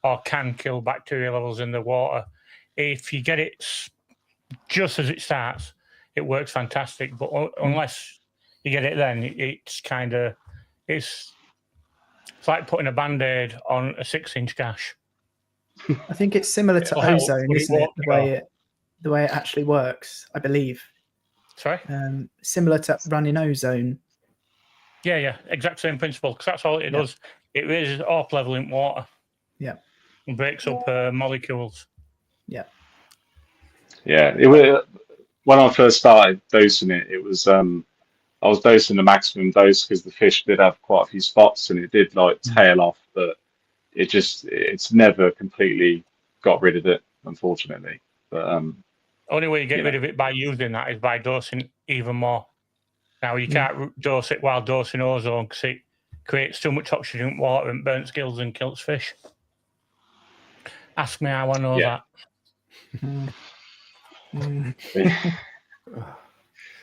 or can kill bacteria levels in the water. If you get it just as it starts, it works fantastic. But unless you get it then, it's like putting a Band-Aid on a 6-inch gash. I think it's similar to ozone, isn't it? The way it actually works, I believe. Sorry? Similar to running ozone. Yeah, exact same principle, because that's all it does. It raises ARP level in water. Yeah. And breaks up molecules. Yeah. Yeah, when I first started dosing it, it was I was dosing the maximum dose because the fish did have quite a few spots and it did like tail off, but it's never completely got rid of it, unfortunately. But only way you get rid of it by using that is by dosing even more. Now you can't dose it while dosing ozone because it creates too much oxygen in water and burns gills and kills fish. Ask me how I know that.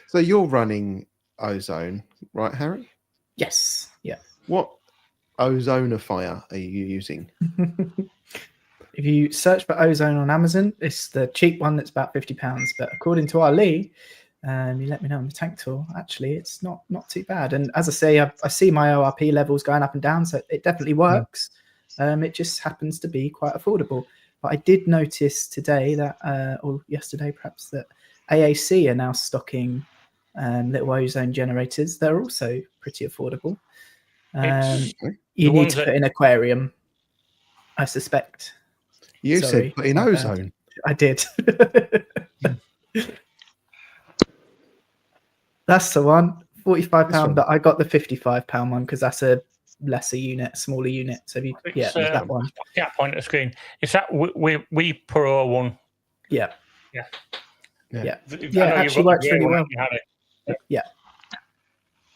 So you're running ozone, right, Harry? Yes. Yeah. What ozonifier are you using? If you search for ozone on Amazon, it's the cheap one that's about £50. But according to our Lee, you let me know on the tank tool. Actually, it's not too bad. And as I say, I see my ORP levels going up and down, so it definitely works. It just happens to be quite affordable. But I did notice today that, or yesterday perhaps, that AAC are now stocking little ozone generators. They're also pretty affordable. You need to put in an aquarium, I suspect. You Sorry, said put in my bad. ozone. I did. That's the one. £45, This one. but I got the £55 one because that's a lesser unit, smaller unit. So if you, It's, that one. Can't point at the screen. It's that we Pro one. Yeah. Yeah. Yeah. I know Yeah, you've actually got the works grey really one, well. you had it. Yeah.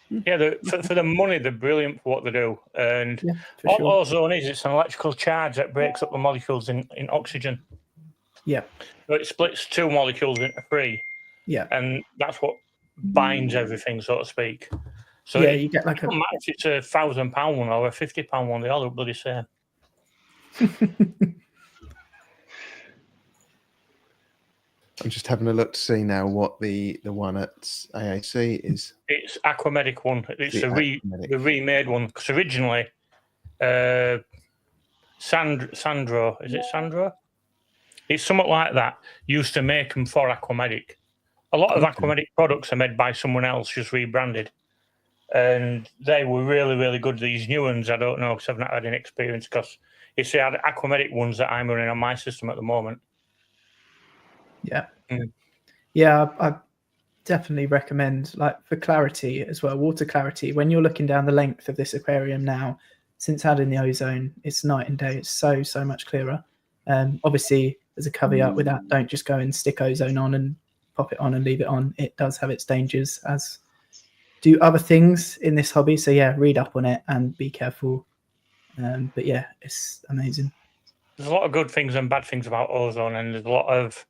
Yeah, for the money, they're brilliant for what they do. And Yeah, for all sure. ozone is, it's an electrical charge that breaks up the molecules in oxygen. Yeah. So it splits 2 molecules into 3. Yeah. And that's what binds everything, so to speak. So yeah, you get like it doesn't matter if it's £1,000 one or a £50 one, they all look bloody same. I'm just having a look to see now what the one at AAC is. It's Aquamedic one. It's The the remade one because originally, Sandro, is it Sandro? It's somewhat like that. Used to make them for Aquamedic. A lot of Aquamedic products are made by someone else, just rebranded, and they were really, really good. These new ones, I don't know because I've not had any experience. Because it's the Aquamedic ones that I'm running on my system at the moment. Yeah. Mm. Yeah, I definitely recommend, like, for clarity as well, water clarity. When you're looking down the length of this aquarium now, since adding the ozone, it's night and day. It's so much clearer. Obviously, there's a caveat with that. Don't just go and stick ozone on and pop it on and leave it on. It does have its dangers, as do other things in this hobby. So yeah, read up on it and be careful. But yeah, it's amazing. There's a lot of good things and bad things about ozone, and there's a lot of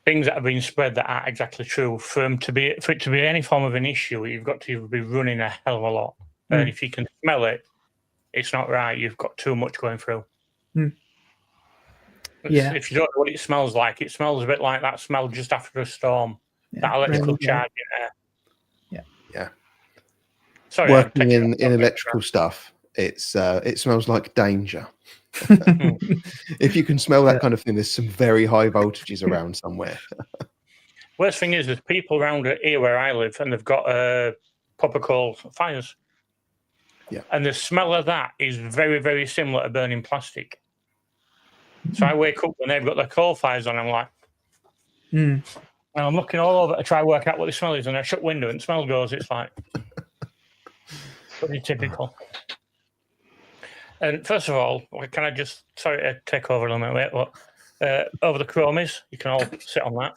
things that have been spread that aren't exactly true. For it to be any form of an issue, you've got to be running a hell of a lot. And if you can smell it, it's not right. You've got too much going through. Yeah. If you don't know what it smells like, it smells a bit like that smell just after a storm. Yeah, that electrical really, charge in there. Yeah. Sorry, Working in electrical stuff, it smells like danger. If you can smell that kind of thing, there's some very high voltages around somewhere. Worst thing is, there's people around here where I live, and they've got proper coal fires. Yeah. And the smell of that is very, very similar to burning plastic. So I wake up when they've got their coal fires on, I'm like, and I'm looking all over to try to work out what the smell is, and I shut window and the smell goes, it's like pretty typical. And first of all, can I just, sorry to take over a little bit, but over the chromies, you can all sit on that.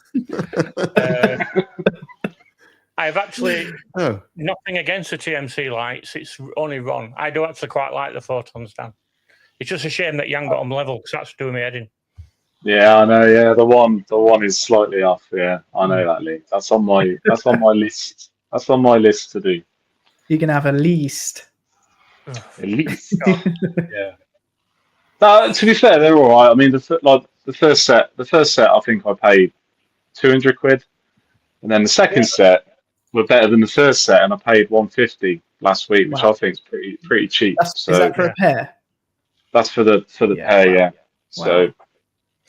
I've actually nothing against the TMC lights. It's only Ron. I do actually quite like the photons, Dan. It's just a shame that you haven't got them level because that's doing me head in. Yeah, I know. Yeah, the one is slightly off. Yeah, I know that, Lee. That's on my list. That's on my list to do. You can have a least. At least. Yeah. No, to be fair, they're all right. I mean, the first set, I think I paid £200, and then the second set were better than the first set, and I paid £150 last week, which I think is pretty cheap. Is that for a pair? That's for the pair, yeah. So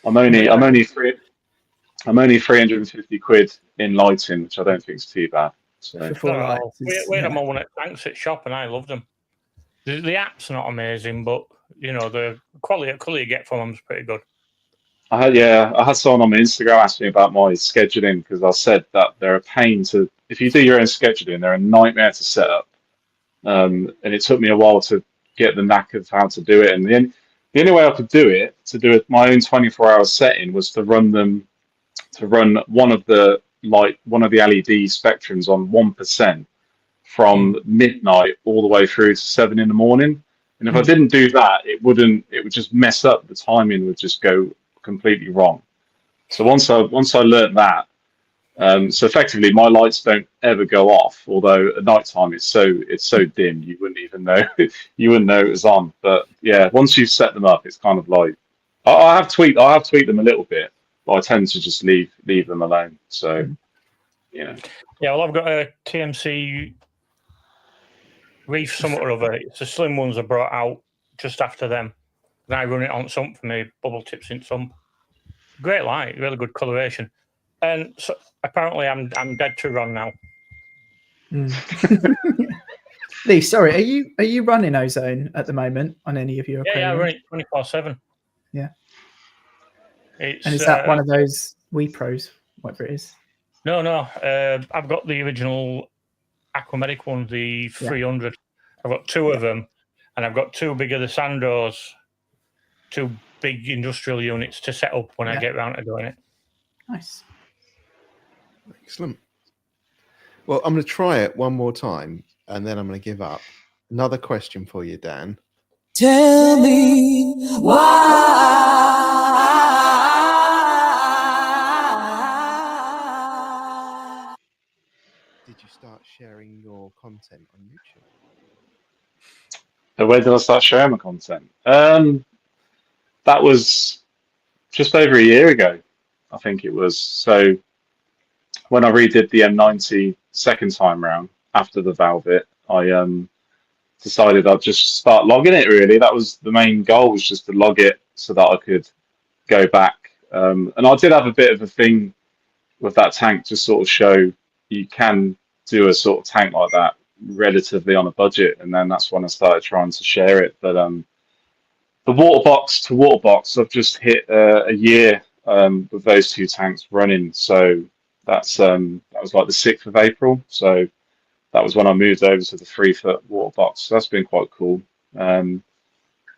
I'm only £350 in lighting, which I don't think is too bad. So we had them on at Thanks at shop, and I loved them. The app's not amazing, but you know the quality of colour you get from them is pretty good. I had someone on my Instagram ask me about my scheduling because I said that they're a pain to. If you do your own scheduling, they're a nightmare to set up, and it took me a while to get the knack of how to do it. And the only way I could do it, my own 24-hour setting, was to run one of the LED spectrums on 1% from midnight all the way through to 7 in the morning. And if I didn't do that, it would just mess up. The timing would just go completely wrong. So once I learned that, so effectively my lights don't ever go off. Although at night time it's so dim you wouldn't even know it was on. But yeah, once you've set them up, it's kind of like I have tweaked them a little bit, but I tend to just leave them alone. So yeah. Yeah, well, I've got a TMC Reef somewhat or other. It's the slim ones I brought out just after them. And I run it on sump for me, bubble tips in sump. Great light, really good coloration. And so apparently I'm dead to run now. Lee, sorry, are you running ozone at the moment on any of your aquariums? Yeah, I run it 24/7. Yeah. It's, And is that one of those Wii Pros, whatever it is? No. I've got the original Aquamedic one, the 300. I've got two of them, and I've got two big of the Sandos, two big industrial units to set up when I get around to doing it. Nice. Excellent. Well, I'm going to try it one more time, and then I'm going to give up. Another question for you, Dan. Tell me why. Did you start sharing your content on YouTube? Where did I start sharing my content? That was just over a year ago, I think it was. So when I redid the M90 second time round after the Valve I decided I'd just start logging it. Really, that was the main goal, was just to log it so that I could go back. And I did have a bit of a thing with that tank to sort of show you can do a sort of tank like that relatively on a budget, and then that's when I started trying to share it. But the water box to water box, I've just hit a year with those two tanks running. So that was like the 6th of April. So that was when I moved over to the 3-foot water box. So that's been quite cool. The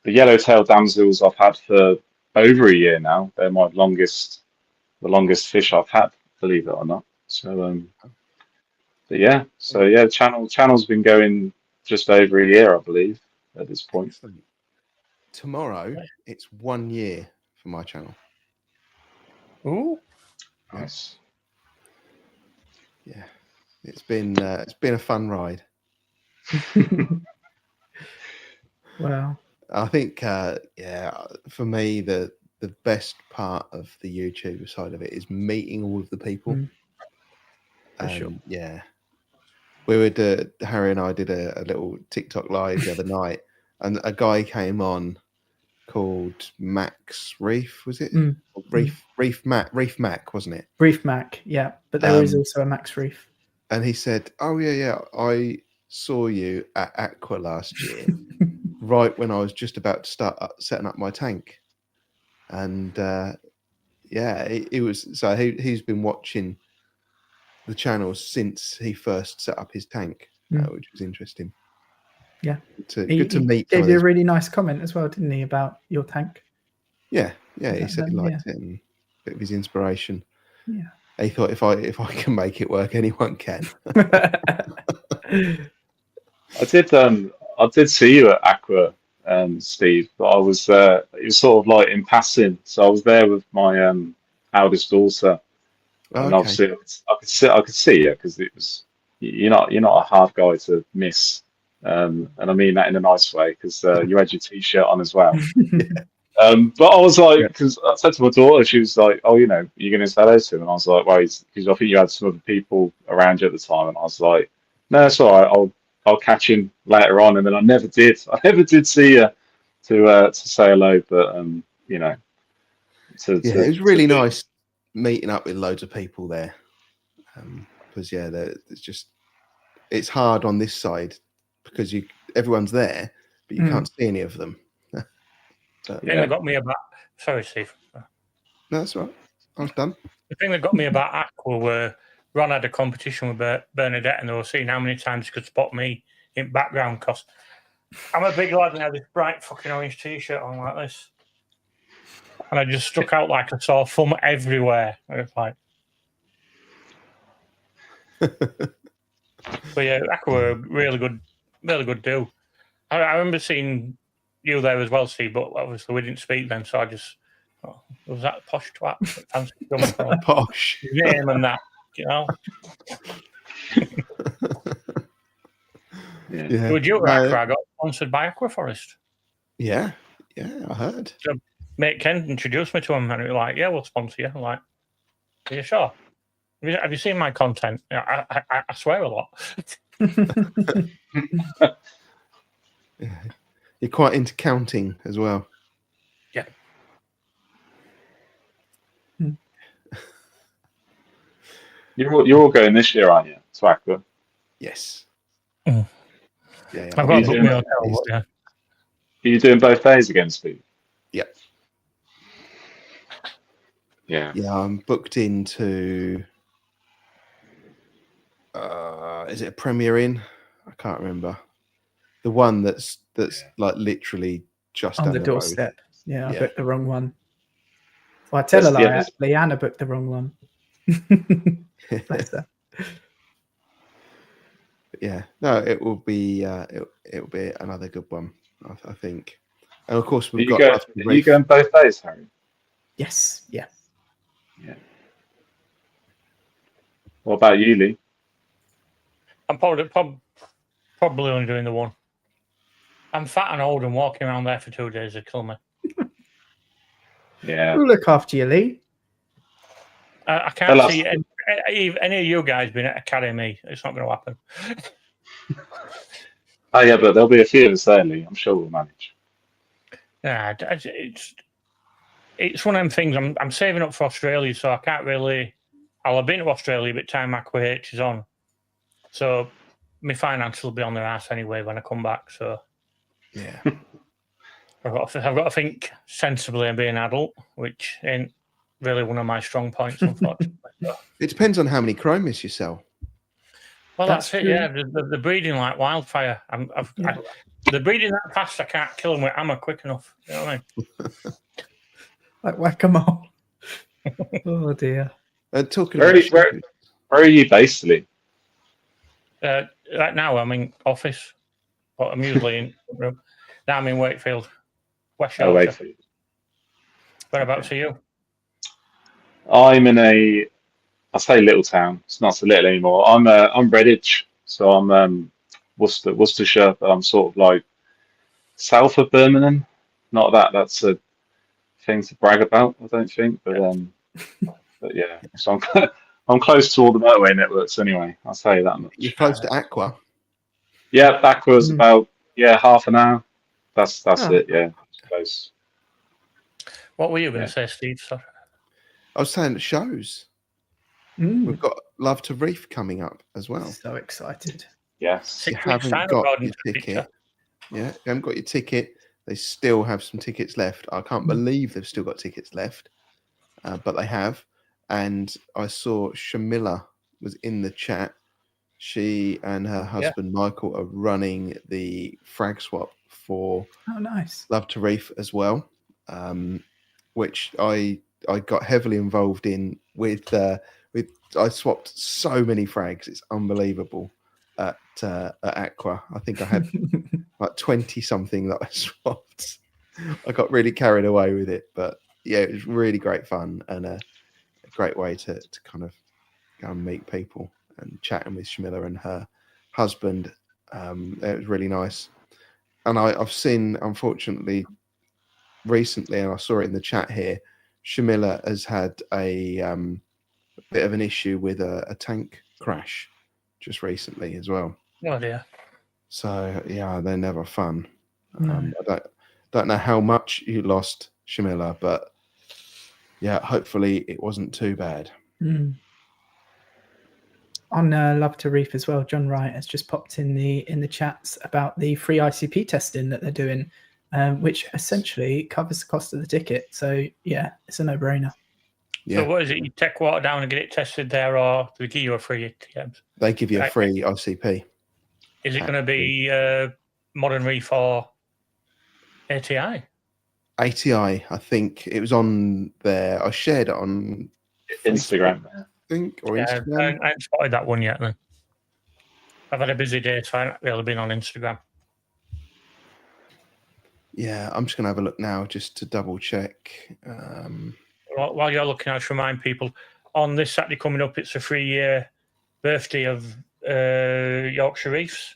yellowtail damsels I've had for over a year now. They're the longest fish I've had, believe it or not. So but yeah, channel's been going just over a year, I believe, at this point. Excellent. Tomorrow, it's 1 year for my channel. Ooh, nice. Yeah, it's been a fun ride. Wow. I think for me the best part of the YouTube side of it is meeting all of the people. For sure. Yeah, Harry and I did a little TikTok live the other night, and a guy came on called Max Reef, was it? Reef Mac, wasn't it? Reef Mac, yeah. But there is also a Max Reef. And he said, "Oh yeah, I saw you at Aqua last year, right when I was just about to start setting up my tank." And it was so he's been watching the channel since he first set up his tank, which was interesting. Yeah, good to meet. He gave you a really nice comment as well, didn't he, about your tank? Yeah. He said he liked it, and a bit of his inspiration. Yeah, he thought if I can make it work, anyone can. I did see you at Aqua, Steve, but I was it was sort of like in passing. So I was there with my eldest daughter, and obviously I could see you because it was you're not a hard guy to miss, and I mean that in a nice way because you had your t-shirt on as well. But I was like, because I said to my daughter, she was like, "Oh, you're going to say hello to him," and I was like, "Well, because I think you had some other people around you at the time," and I was like, "No, it's all right. I'll catch him later on," and then I never did. I never did see you to say hello, but it was really nice meeting up with loads of people there, because it's hard on this side because everyone's there, but you can't see any of them. The thing that got me about sorry, Steve. No, that's right. I was done. The thing that got me about Aqua were Ron had a competition with Bernadette, and they were seeing how many times he could spot me in background. Because I'm a big lad and I had this bright fucking orange t-shirt on like this, and I just stuck out like a sore thumb everywhere. I was like, but yeah, Aqua were really good do. I remember seeing you there as well, Steve, but obviously we didn't speak then, so I just was that posh twat? Fancy posh name and that, Yeah. Would you Aqua? I got sponsored by Aquaforest. Yeah, I heard. So mate Ken introduced me to him, and he was like, "Yeah, we'll sponsor you." I'm like, "Are you sure? Have you seen my content? I swear a lot." Yeah. You're quite into counting as well. Yeah. You're all going this year, aren't you? To Aqua. Yes. Yeah. I've got to book my hotel. Yeah. Are you doing both days again, Steve? Yep. Yeah. Yeah, I'm booked into. Is it a Premier Inn? I can't remember. The one that's like literally just On down the the road. doorstep. Yeah, I Yeah. booked the wrong one. Well, I tell a lie, there's- actually. Anna booked the wrong one. Bless her. Yeah, no, it will be it will be another good one, I think. And of course, we've got Are Love to you Reef. going both days, Harry? Yes, yeah. Yeah. What about you, Lee? I'm probably only doing the one. I'm fat and old, and walking around there for 2 days would kill me. Yeah. We'll look after you, Lee. I Tell can't us. see any of you guys being able to carry me. It's not going to happen. Oh yeah, but there'll be a few of us there, Lee. I'm sure we'll manage. Yeah, it's one of them things. I'm saving up for Australia, so I can't really. I'll have been to Australia, but time my QH is on, so my finance will be on their ass anyway when I come back. So Yeah, I've got to think sensibly and be an adult, which ain't really one of my strong points, unfortunately. So, it depends on how many chromis you sell. well, That's that's it. true. Yeah, the breeding like wildfire. The breeding that fast, I can't kill them with hammer quick enough. You know what I mean? Like whack-a-mole. Oh, dear. Talking Where about are you based, Lee? Right now, I'm in office, but I'm usually in room. Now I'm in Wakefield, West Oh, Yorkshire. Wakefield. Whereabouts are you? I'm in I say little town. It's not so little anymore. I'm Redditch, so I'm Worcestershire, but I'm sort of like south of Birmingham. Not that that's a thing to brag about, I don't think, but yeah. So I'm close to all the motorway networks anyway. I'll say that much. you're close to Aqua. Yeah, backwards about half an hour. That's it. Yeah, close. What were you going to say, Steve? Sorry. I was saying shows. We've got Love to Reef coming up as well. So excited. Yes. 6 You weeks haven't time, got according your to the ticket. picture. Yeah, you haven't got your ticket. They still have some tickets left. I can't believe they've still got tickets left, but they have. And I saw Shamila was in the chat. She and her husband Michael are running the frag swap for Oh, nice. Love to Reef as well, which I got heavily involved in with. I swapped so many frags. It's unbelievable at Aqua. I think I had like 20 something that I swapped. I got really carried away with it, but yeah, it was really great fun and a great way to kind of go and meet people and chatting with Shamila and her husband. It was really nice. And I've seen, unfortunately, recently, and I saw it in the chat here, Shamila has had a bit of an issue with a tank crash just recently as well. Oh dear. So yeah, they're never fun. No. I don't know how much you lost, Shamila, but yeah, hopefully it wasn't too bad. On Love to Reef as well, John Wright has just popped in the chats about the free ICP testing that they're doing, which essentially covers the cost of the ticket. So yeah, it's a no-brainer. Yeah. So what is it? You take water down and get it tested there, or do they give you a free TMs? They give you a free ICP. Is it going to be Modern Reef or ATI? ATI, I think it was on there. I shared it on Instagram. Facebook, I think, or Yeah, Instagram. I haven't spotted that one yet. Then I've had a busy day, so I haven't really been on Instagram. Yeah, I'm just gonna have a look now just to double check. While you're looking, I should remind people on this Saturday coming up, it's a 3-year birthday of Yorkshire Reefs.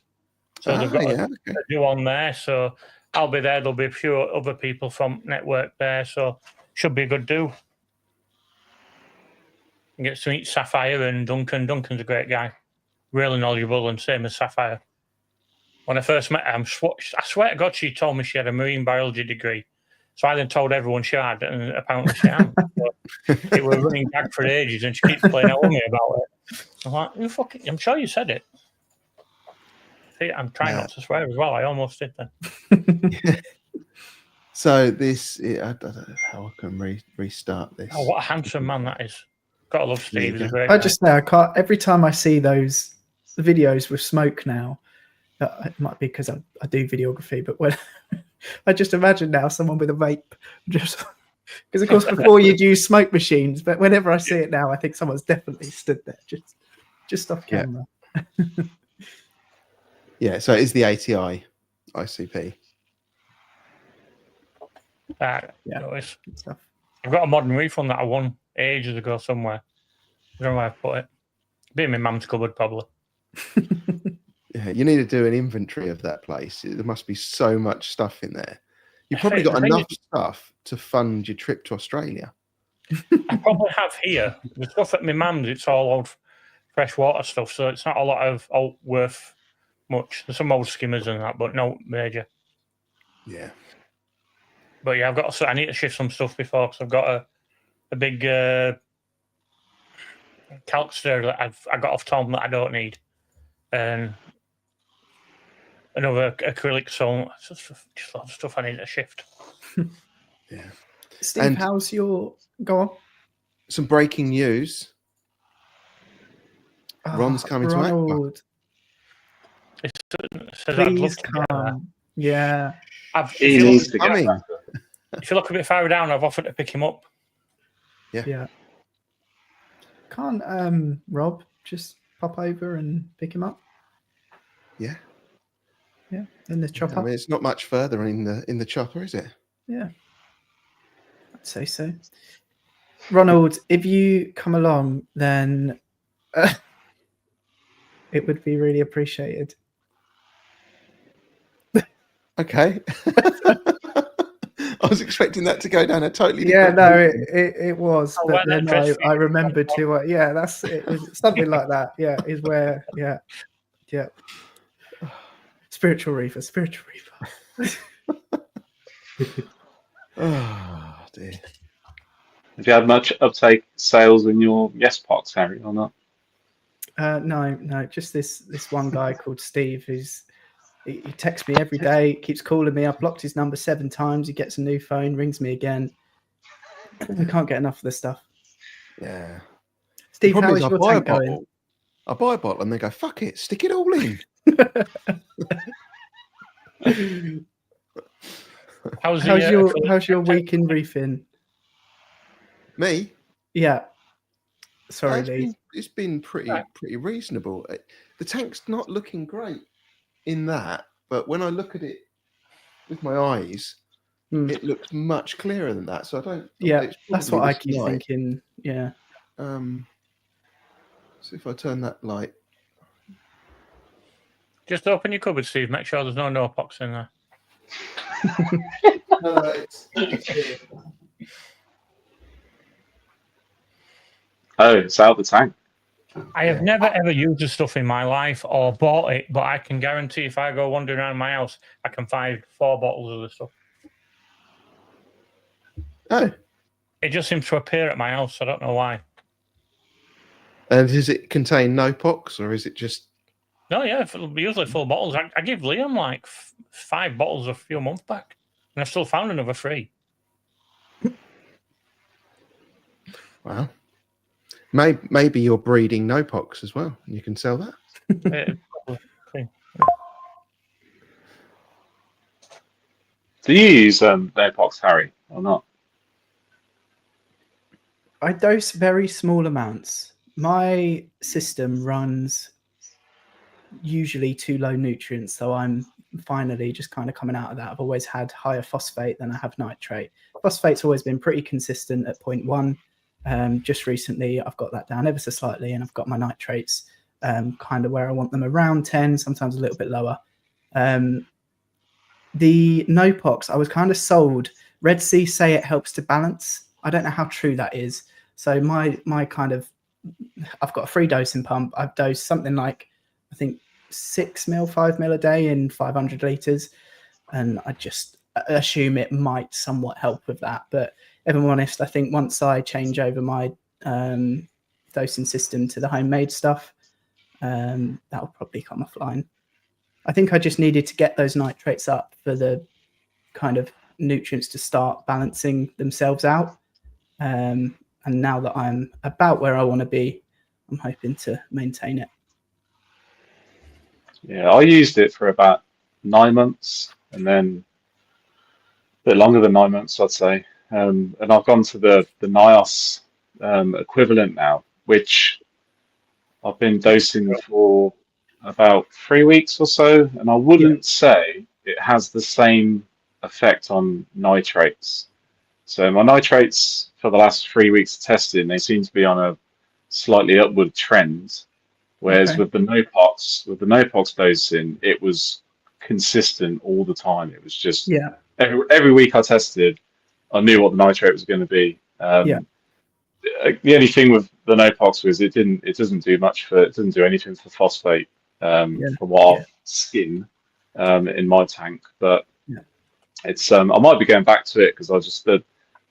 So they've got a do on there. So I'll be there. There'll be a few other people from Network there. So should be a good do. You get to meet Sapphire and Duncan. Duncan's a great guy. Really knowledgeable and same as Sapphire. When I first met her, I swear to God, she told me she had a marine biology degree. So I then told everyone she had, and apparently she hadn't. So it was running back for ages, and she keeps playing out with me about it. I'm like, I'm sure you said it. See, I'm trying not to swear as well. I almost did then. So this, I don't know how I can restart this. Oh, what a handsome man that is. Gotta love There you Steve. He's a go. great I guy. just say I can't. Every time I see those videos with smoke now, it might be because I do videography, but when I just imagine now someone with a vape, just because of course before you'd use smoke machines, but whenever I see it now, I think someone's definitely stood there just off Yeah. camera. Yeah, so it is the ATI ICP. Yeah. Notice. Good stuff. I've got a modern refund that I won ages ago somewhere. I don't know where I put it. Be in my mum's cupboard, probably. Yeah, you need to do an inventory of that place. There must be so much stuff in there. You've I probably think got the thing enough stuff to fund your trip to Australia. I probably have here. The stuff at my mum's, it's all old freshwater stuff, so it's not a lot of worth much. There's some old skimmers and that, but no major. Yeah. But yeah, I need to shift some stuff before because I've got a big calc stir that I got off Tom that I don't need, and another acrylic. So just a lot of stuff I need to shift. Yeah. Steve, And- how's your go on? Some breaking news. Ron's coming to Aqua. Ronald, It says I'd love please to get there. come. Yeah. If He you needs look- to get coming. back. if you look a bit farther down, I've offered to pick him up. Yeah. Can't Rob just pop over and pick him up? Yeah. Yeah. In the chopper. I mean, it's not much further in the chopper, is it? Yeah. I'd say so. Ronald, if you come along, then it would be really appreciated. Okay. I was expecting that to go down a totally Yeah, different no, route. it was, Oh, but well, then that I remembered to. Yeah, that's it. Was something like that. Yeah, is where. Yeah. Spiritual Reaper. Oh dear. Have you had much uptake sales in your Yes Box, Harry, or not? No, just this one guy called Steve he texts me every day, keeps calling me. I've blocked his number 7 times. He gets a new phone, rings me again. I can't get enough of this stuff. Yeah. Steve, The how problem is is your tank going? I buy a bottle and they go, fuck it, stick it all in. How's your week in reefing? Me? Yeah. Sorry, It's Lee. it's been pretty reasonable. The tank's not looking great in that, but when I look at it with my eyes, it looks much clearer than that. So I don't. Yeah, it's that's probably what I this keep light. thinking. Yeah. So if I turn that light, Just open your cupboard, Steve. Make sure there's no pox in there. it's here. Oh, it's out the tank. I have never ever used the stuff in my life or bought it, but I can guarantee if I go wandering around my house, I can find 4 bottles of the stuff. Oh, It just seems to appear at my house. I don't know why. and does it contain no pox or is it just? No, yeah, usually full bottles. I give Liam like 5 bottles a few months back, and I've still found another 3. Wow. Maybe you're breeding no pox as well. You can sell that. Do you use Airbox, Harry, or not? I dose very small amounts. My system runs usually too low nutrients, so I'm finally just kind of coming out of that. I've always had higher phosphate than I have nitrate. Phosphate's always been pretty consistent at 0.1. Just recently, I've got that down ever so slightly, and I've got my nitrates kind of where I want them, around 10, sometimes a little bit lower. The no-pox, I was kind of sold. Red Sea say it helps to balance. I don't know how true that is. So my kind of, I've got a free dosing pump. I've dosed something like, I think 5 mil a day in 500 litres. And I just assume it might somewhat help with that. But if I'm honest, I think once I change over my dosing system to the homemade stuff, that'll probably come offline. I think I just needed to get those nitrates up for the kind of nutrients to start balancing themselves out. And now that I'm about where I want to be, I'm hoping to maintain it. Yeah, I used it for about 9 months, and then a bit longer than 9 months, I'd say. And I've gone to the NIOS equivalent now, which I've been dosing for about 3 weeks or so, and I wouldn't say it has the same effect on nitrates. So my nitrates for the last 3 weeks of testing, they seem to be on a slightly upward trend, whereas with the no-pox dosing, it was consistent all the time. It was just every week I tested, I knew what the nitrate was going to be. The only thing with the no-pox was it doesn't do anything for phosphate from what I've seen in my tank. But it's I might be going back to it because I just the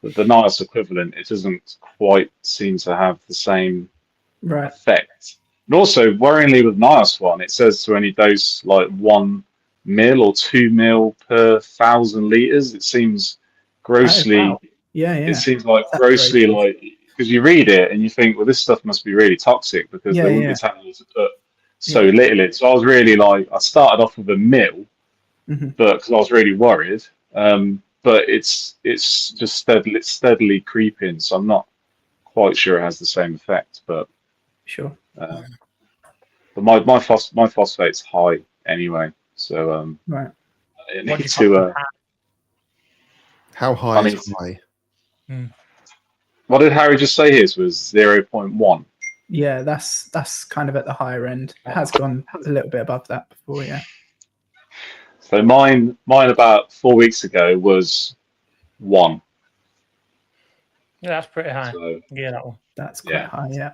NIOS equivalent, it doesn't quite seem to have the same effect. And also, worryingly with NIOS one, it says to only dose like 1 mil or 2 mil per 1,000 liters. It seems grossly. It seems like grossly like, because you read it and you think, well, this stuff must be really toxic because they wouldn't be telling you to put so little in. So I was really like, I started off with 1 mil, but because I was really worried. But it's just steadily creeping, so I'm not quite sure it has the same effect. But but my phosphate's high anyway, so it needs to. How high is high? What did Harry just say? His was 0.1. Yeah, that's kind of at the higher end. It has gone a little bit above that before, So mine about 4 weeks ago was 1. Yeah, that's pretty high. So, yeah, that one. That's quite high, yeah.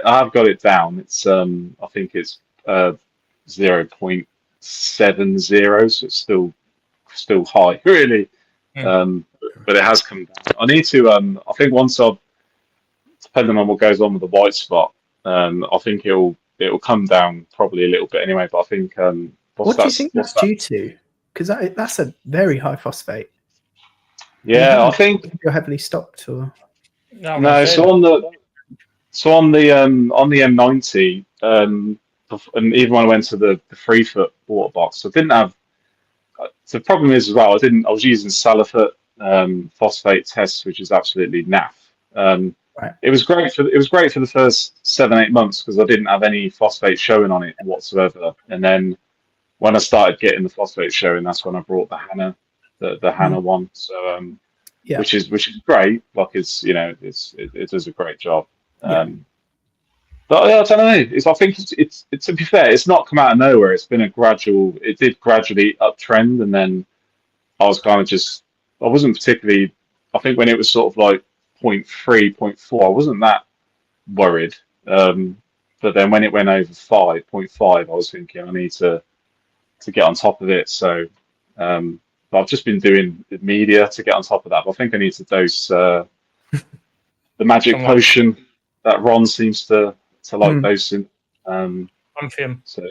I've got it down. It's I think it's 0.70, so it's still high, really. But it has come down. I need to. I think once depending on what goes on with the white spot, I think it'll come down probably a little bit anyway. But I think. What do you think that's due to? Because that's a very high phosphate. Yeah, I think you're heavily stocked, or no. So on the M90, and even when I went to the 3-foot water box, I didn't have. The problem is as well, I was using Salifert phosphate tests, which is absolutely naff. It was great for the first 7-8 months because I didn't have any phosphate showing on it whatsoever. And then when I started getting the phosphate showing, that's when I brought the Hannah, the Hannah one. So which is great. Like it does a great job. But I don't know. I think it's to be fair, it's not come out of nowhere. It's been it did gradually uptrend, and then I was kind of I wasn't particularly. I think when it was sort of like 0.3, 0.4, I wasn't that worried. But then when it went over 5.5, I was thinking I need to get on top of it. So I've just been doing the media to get on top of that. But I think I need to dose the magic potion that Ron seems to like dosing. Lanthium. So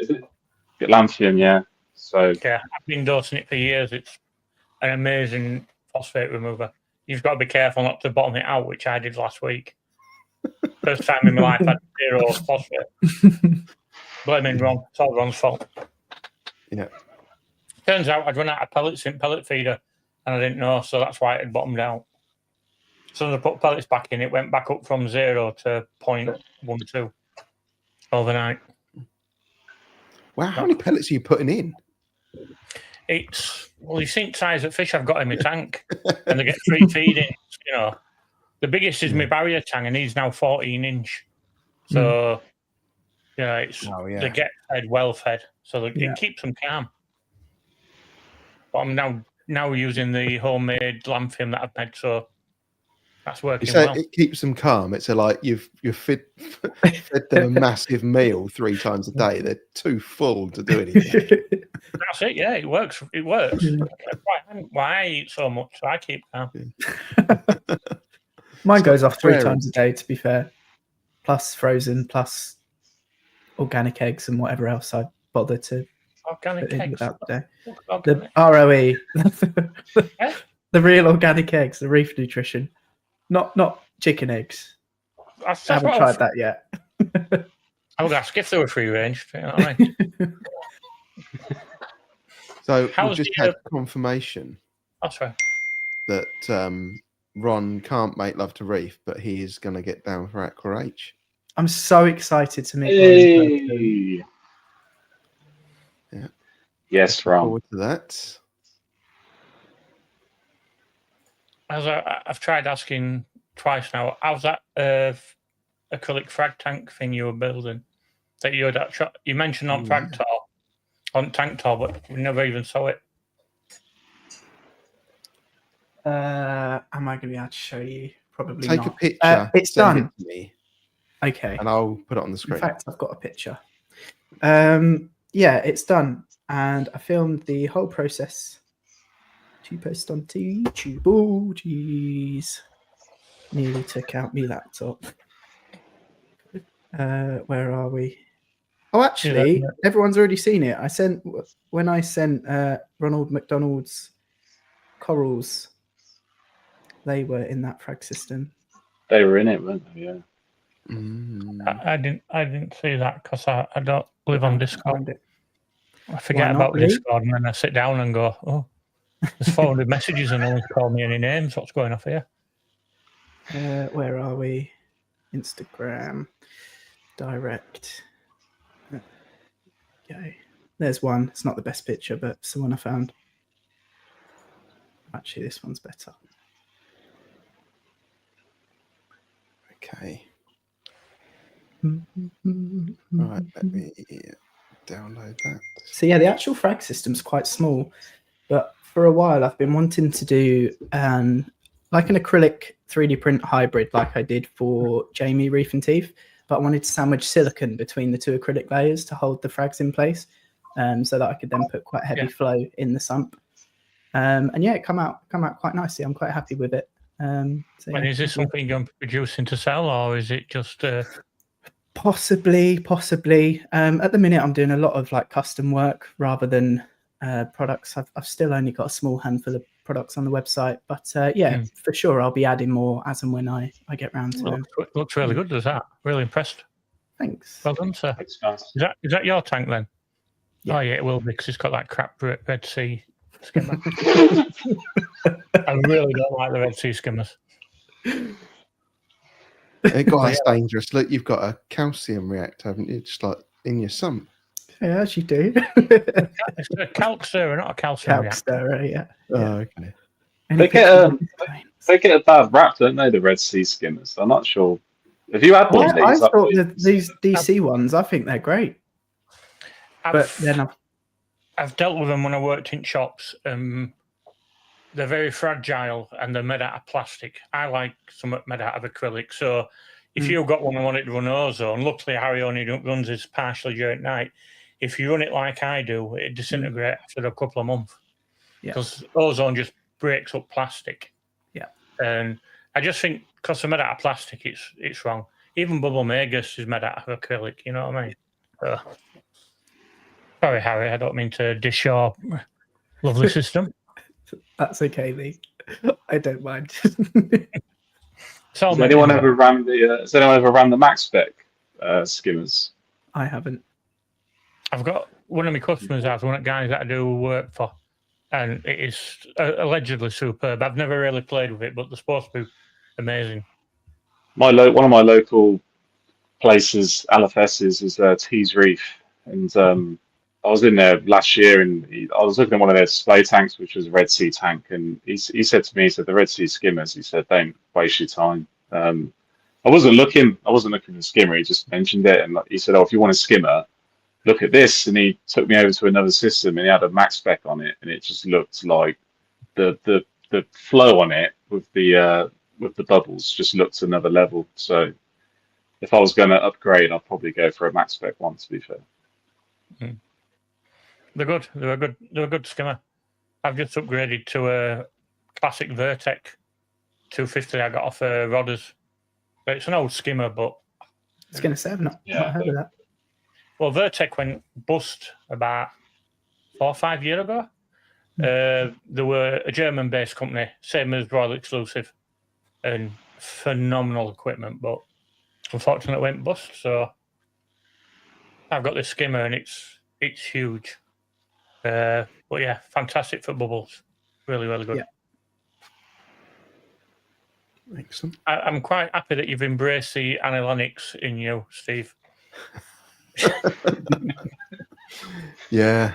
get Lanthium, yeah. So yeah, I've been dosing it for years. It's an amazing phosphate remover. You've got to be careful not to bottom it out, which I did last week. First time in my life I had 0 phosphate. Blaming Ron. It's all Ron's fault. Yeah. Turns out I'd run out of pellets in pellet feeder and I didn't know, so that's why it had bottomed out. So as I put pellets back in, it went back up from 0 to 0.12 overnight. Wow, how many pellets are you putting in? Well, you've seen the size of fish I've got in my tank, and they get 3 feedings. The biggest is my barrier tank, and he's now 14-inch. So, they get fed, well fed, so it keeps them calm. But I'm now using the homemade Lanthium that I've made, so that's working well. It keeps them calm. It's like you've fed them a massive meal 3 times a day. They're too full to do anything. That's it. Yeah, it works. It works. Why I eat so much? So I keep calm. Mine goes off 3 times a day, to be fair. Plus frozen, plus organic eggs and whatever else I bother to Organic put in eggs. without the day. Organic. The ROE, Eh? the real organic eggs, the Reef Nutrition, not chicken eggs. I haven't tried that yet. I would ask if they were free range. You know what I mean? So How's we've just the, had confirmation That's right. that Ron can't make love to Reef, but he is going to get down for Aqua H. I'm so excited to meet Ron in person. Hey. Yeah. Yes, Looking Ron. forward to that. I've tried asking twice now. How's that acrylic frag tank thing you were building? That you had you mentioned on Frag Tour, on Tank Tour, but we never even saw it. Am I going to be able to show you? Probably Take not. a picture. It's send done. it to me, Okay. and I'll put it on the In screen. fact, I've got a picture. Yeah, it's done. And I filmed the whole process to post onto YouTube. Oh, jeez. Nearly took out my laptop. Where are we? Oh, actually, everyone's already seen it. When I sent Ronald McDonald's corals, they were in that frag system. They were in it, weren't they? Yeah. I didn't see that because I don't live on Discord. I forget not, about Discord, and then I sit down and go, oh, there's 400 messages and no one's called me any names. What's going off here? Where are we? Instagram. Direct. Okay. There's one. It's not the best picture, but someone I found. Actually, this one's better. Okay. Right, let me download that. So yeah, the actual frag system's quite small, but for a while I've been wanting to do like an acrylic 3D print hybrid like I did for Jamie Reef and Teeth, but I wanted to sandwich silicone between the two acrylic layers to hold the frags in place, so that I could then put quite heavy flow in the sump. And yeah, it come out quite nicely. I'm quite happy with it. And is this something you're going to be producing to sell, or is it just possibly? At the minute, I'm doing a lot of like custom work rather than products. I've still only got a small handful of products on the website, but yeah, for sure, I'll be adding more as and when I get round to them. Looks really good, does that? Really impressed. Thanks. Well done, sir. Thanks, guys. Is that your tank then? Yeah. Oh yeah, it will be because it's got that crap Red Sea skimmer. I really don't like the Red Sea skimmers. Hey guys, dangerous. Look, you've got a calcium reactor, haven't you? Just like in your sump. Yeah, as you do. It's a calc stirrer, not a calcium reactor. Stirrer, yeah. Oh, okay. They get a bad rap, don't they? The Red Sea skimmers. I'm not sure. Have you had one of I these? thought that these DC ones, I think they're great. But then I've dealt with them when I worked in shops. They're very fragile and they're made out of plastic. I like some made out of acrylic. So if you've got one and want it to run ozone, luckily Harry only runs this partially during night. If you run it like I do, it disintegrates after a couple of months. Because ozone just breaks up plastic. Yeah. And I just think because they're made out of plastic, it's wrong. Even Bubble Magus is made out of acrylic, you know what I mean? Sorry, Harry, I don't mean to dish your lovely system. That's okay, Lee. I don't mind. Has anyone ever ran the max spec skimmers? I haven't. I've got one of my customers has one of the guys that I do work for, and it is allegedly superb. I've never really played with it, but they're supposed to be amazing. One of my local places, LFS's, is Tees Reef, and I was in there last year, and I was looking at one of their display tanks, which was a Red Sea tank, and he said to me, he said, the Red Sea skimmers, he said, don't waste your time. I wasn't looking for the skimmer, he just mentioned it, and he said, oh, if you want a skimmer, look at this, and he took me over to another system, and he had a max spec on it, and it just looked like the flow on it with the bubbles just looked another level. So if I was going to upgrade, I'd probably go for a max spec one, to be fair. They're good. They're a good skimmer. I've just upgraded to a classic Vertec 250 I got off Rodders. But it's an old skimmer, but I was going to say, I've not heard of that. Well, Vertec went bust about 4 or 5 years ago. There were a German-based company, same as Royal Exclusive, and phenomenal equipment, but unfortunately it went bust. So I've got this skimmer, and it's huge. But yeah, fantastic for bubbles. Really, really good. Yeah. Excellent. I'm quite happy that you've embraced the analytics in you, Steve. Yeah,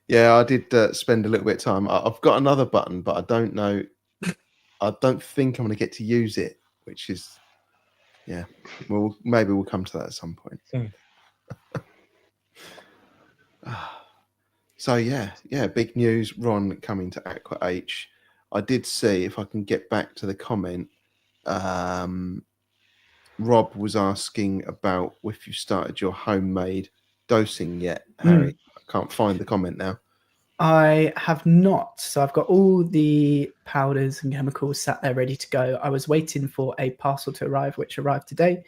I did spend a little bit of time. I've got another button, but I don't know. I don't think I'm going to get to use it, which is, yeah. Well, maybe we'll come to that at some point. So yeah, big news. Ron coming to Aqua H. I did see, if I can get back to the comment. Rob was asking about if you started your homemade dosing yet, Harry. I can't find the comment now. I have not. So I've got all the powders and chemicals sat there ready to go. I was waiting for a parcel to arrive, which arrived today,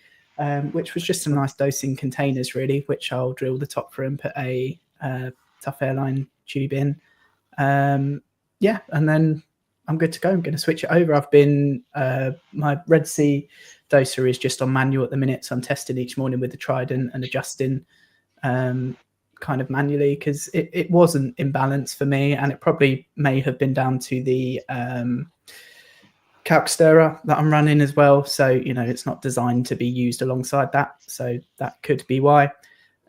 which was just some nice dosing containers, really, which I'll drill the top for and put a tough airline tube in. Yeah, and then I'm good to go. I'm going to switch it over. I've been, my Red Sea doser is just on manual at the minute, so I'm testing each morning with the Trident and adjusting kind of manually, because it wasn't in balance for me, and it probably may have been down to the calc stirrer that I'm running as well. So, you know, it's not designed to be used alongside that. So that could be why.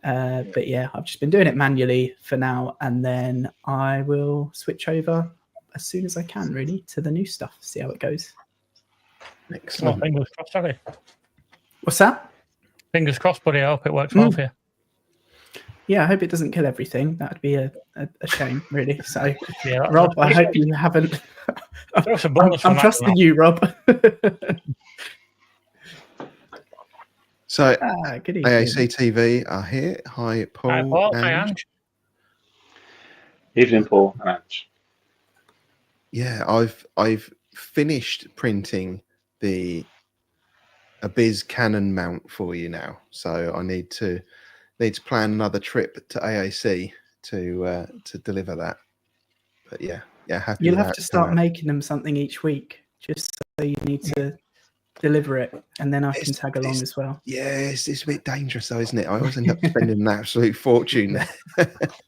But yeah, I've just been doing it manually for now, and then I will switch over as soon as I can, really, to the new stuff, see how it goes. Excellent. Well, fingers crossed, Harry. What's that? Fingers crossed, buddy. I hope it works well for you. Yeah, I hope it doesn't kill everything. That would be a shame, really. So, Yeah, Rob, I hope you haven't. I'm trusting you, Rob. So, good evening. AAC TV are here. Hi, Paul. Hi, Paul. Hi, and- Ange. Evening, Paul and Ange. Yeah, I've finished printing the Abyss cannon mount for you now, so I need to plan another trip to AAC to deliver that. But yeah, happy. You'll have to start making them something each week, just so you need to deliver it, and then I can tag along as well. Yeah, it's a bit dangerous though, isn't it? I always end up spending an absolute fortune there.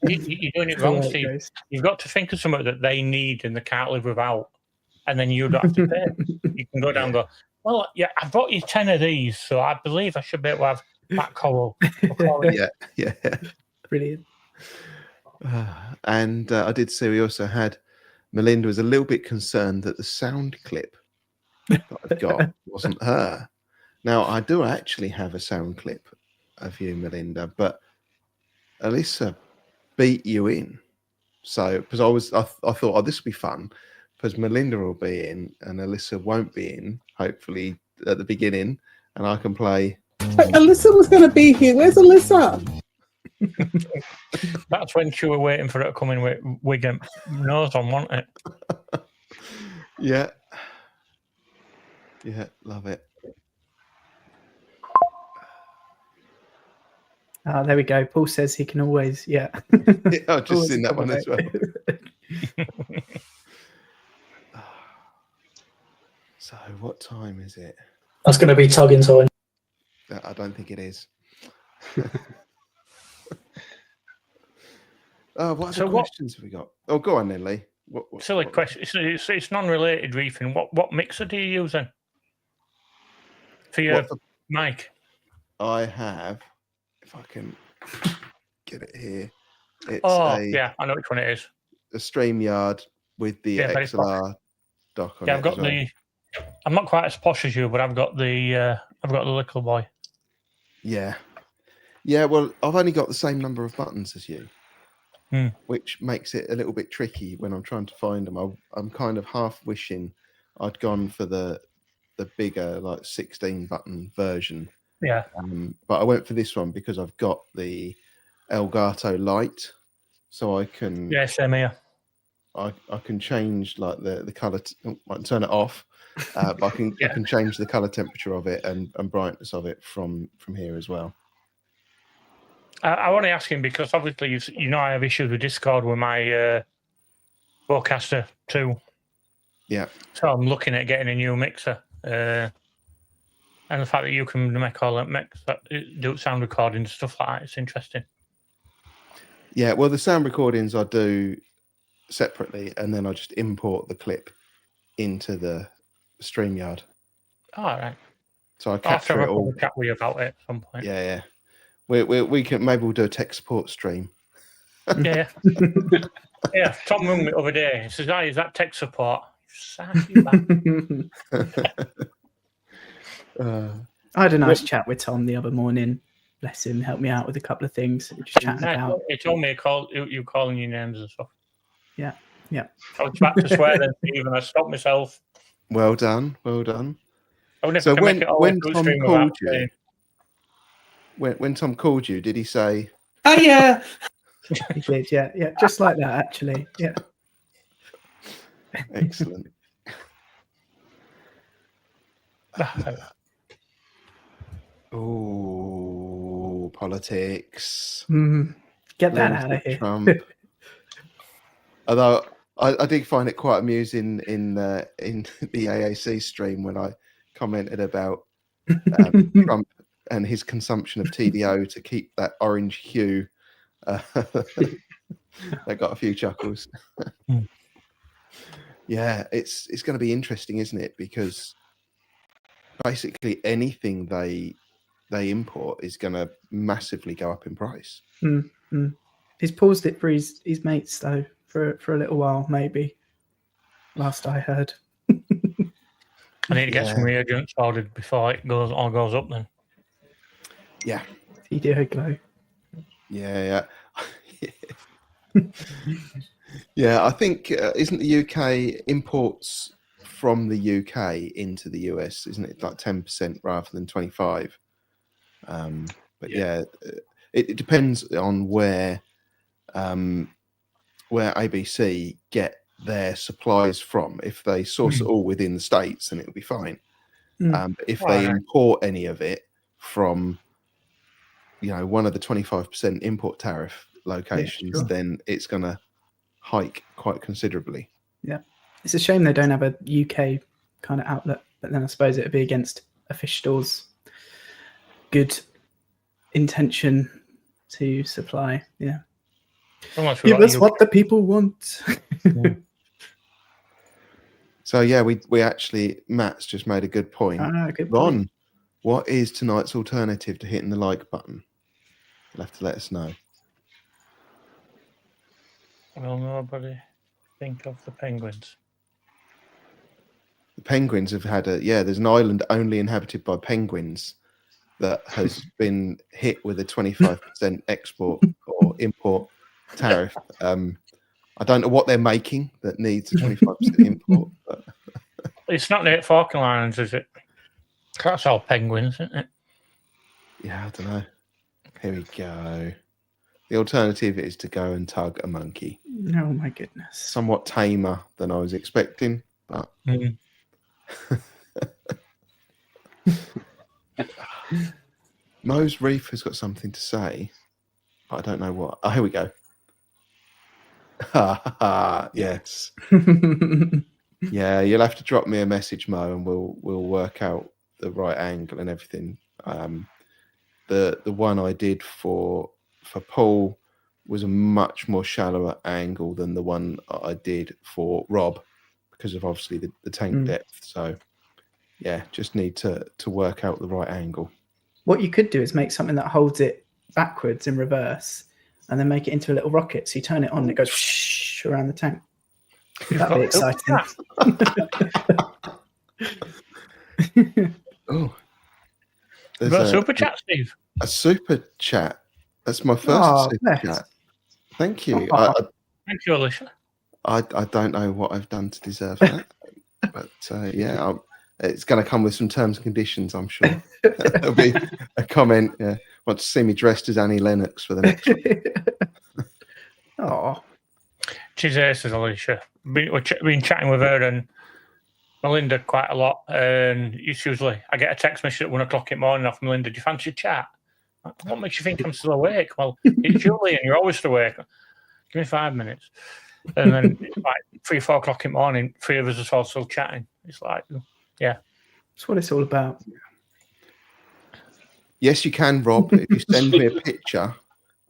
You're doing it wrong, Steve. You've got to think of something that they need and they can't live without, and then you don't have to pay. You can go down and go, well, yeah, I bought you 10 of these, so I believe I should be able to have that coral. Yeah. Brilliant. And I did see we also had Melinda was a little bit concerned that the sound clip that I've got wasn't her. Now, I do actually have a sound clip of you, Melinda, but Alyssa beat you in. So, because I thought, oh, this will be fun, because Melinda will be in and Alyssa won't be in, hopefully at the beginning, and I can play. But Alyssa was going to be here. Where's Alyssa? That's when she were waiting for it to come in with wig and nose on, wasn't it? Yeah, love it. There we go. Paul says he can always, Yeah, I've just seen that one as well. So, what time is it? That's going to be tugging time. I don't think it is. What other questions have we got? Oh, go on then, Lee. Silly question. It's non-related reefing. What mixer do you use then for your mic? I have, if I can get it here. It's I know which one it is. A StreamYard with the XLR dock on it. I've got I'm not quite as posh as you, but I've got the little boy. Yeah. Well, I've only got the same number of buttons as you, which makes it a little bit tricky when I'm trying to find them. I'm kind of half wishing I'd gone for the bigger, like 16 button version. Yeah. But I went for this one because I've got the Elgato Lite, so I can. Yeah, same here. I can change like the color. I can turn it off, but I can change the color temperature of it and brightness of it from here as well. I want to ask him because obviously you know I have issues with Discord with my Bowcaster 2. Yeah. So I'm looking at getting a new mixer. And the fact that you can make all that mix, do sound recordings, stuff like that, it's interesting. Yeah, well, the sound recordings I do separately, and then I just import the clip into the StreamYard. All right. So I I'll have to capture have it a all. chat with you about it at some point. Yeah. We can maybe we'll do a tech support stream. Yeah. Yeah, Tom rang me the other day. He says, is that tech support? I had a nice chat with Tom the other morning. Bless him, helped me out with a couple of things. We were just chatting about. He told me you calling your names and stuff. Yeah. I was about to swear then, Stephen. I stopped myself. Well done. So when Tom called you, when Tom called you, did he say, Oh yeah. He did, yeah, just like that, actually. Yeah. excellent? Oh, politics. Get that out of here. Trump. Although I did find it quite amusing in the AAC stream when I commented about Trump and his consumption of TDO to keep that orange hue. They got a few chuckles. Yeah, it's going to be interesting, isn't it? Because basically anything they import is going to massively go up in price. He's paused it for his mates though for a little while, maybe. Last I heard. I need to get some reagents ordered before it all goes up then. Yeah. TDO glow. Yeah. Yeah, I think isn't the UK imports from the UK into the US, isn't it like 10% rather than 25? But it depends on where ABC get their supplies from. If they source it all within the States, then it'll be fine. If they import any of it from, one of the 25% import tariff locations, then it's going to hike quite considerably. Yeah, it's a shame they don't have a UK kind of outlet, but then I suppose it would be against a fish store's good intention to supply. Yeah, give us what the people want. So we actually, Matt's just made a good point. Good Ron, point. what is tonight's alternative to hitting the like button? You'll have to let us know. Will nobody think of the penguins? The penguins have had there's an island only inhabited by penguins that has been hit with a 25% export or import tariff. I don't know what they're making that needs a 25% import. But... It's not the Falkland Islands, is it? That's all penguins, isn't it? Yeah, I don't know. Here we go. The alternative is to go and tug a monkey. Oh my goodness. Somewhat tamer than I was expecting, but Mo's Reef has got something to say. I don't know what. Oh, here we go. Yes. Yeah, you'll have to drop me a message, Mo, and we'll work out the right angle and everything. The one I did for Paul was a much more shallower angle than the one I did for Rob because of obviously the tank depth. So yeah, just need to work out the right angle. What you could do is make something that holds it backwards in reverse and then make it into a little rocket. So you turn it on and it goes whoosh around the tank. That'd be exciting. Oh, there's a super chat, Steve. A super chat. That's my first super chat. Thank you. Thank you, Alicia. I don't know what I've done to deserve that, but it's going to come with some terms and conditions, I'm sure. There'll be a comment. Yeah, want to see me dressed as Annie Lennox for the next one. Oh, She's here, says Alicia. We've been chatting with her and Melinda quite a lot, and it's usually I get a text message at 1 o'clock in the morning off Melinda. Do you fancy a chat? What makes you think I'm still awake? Well, it's Julian. You're always still awake. Give me 5 minutes. And then it's like 3 or 4 o'clock in the morning, 3 of us are all still chatting. It's like, yeah. That's what it's all about. Yes, you can, Rob. If you send me a picture,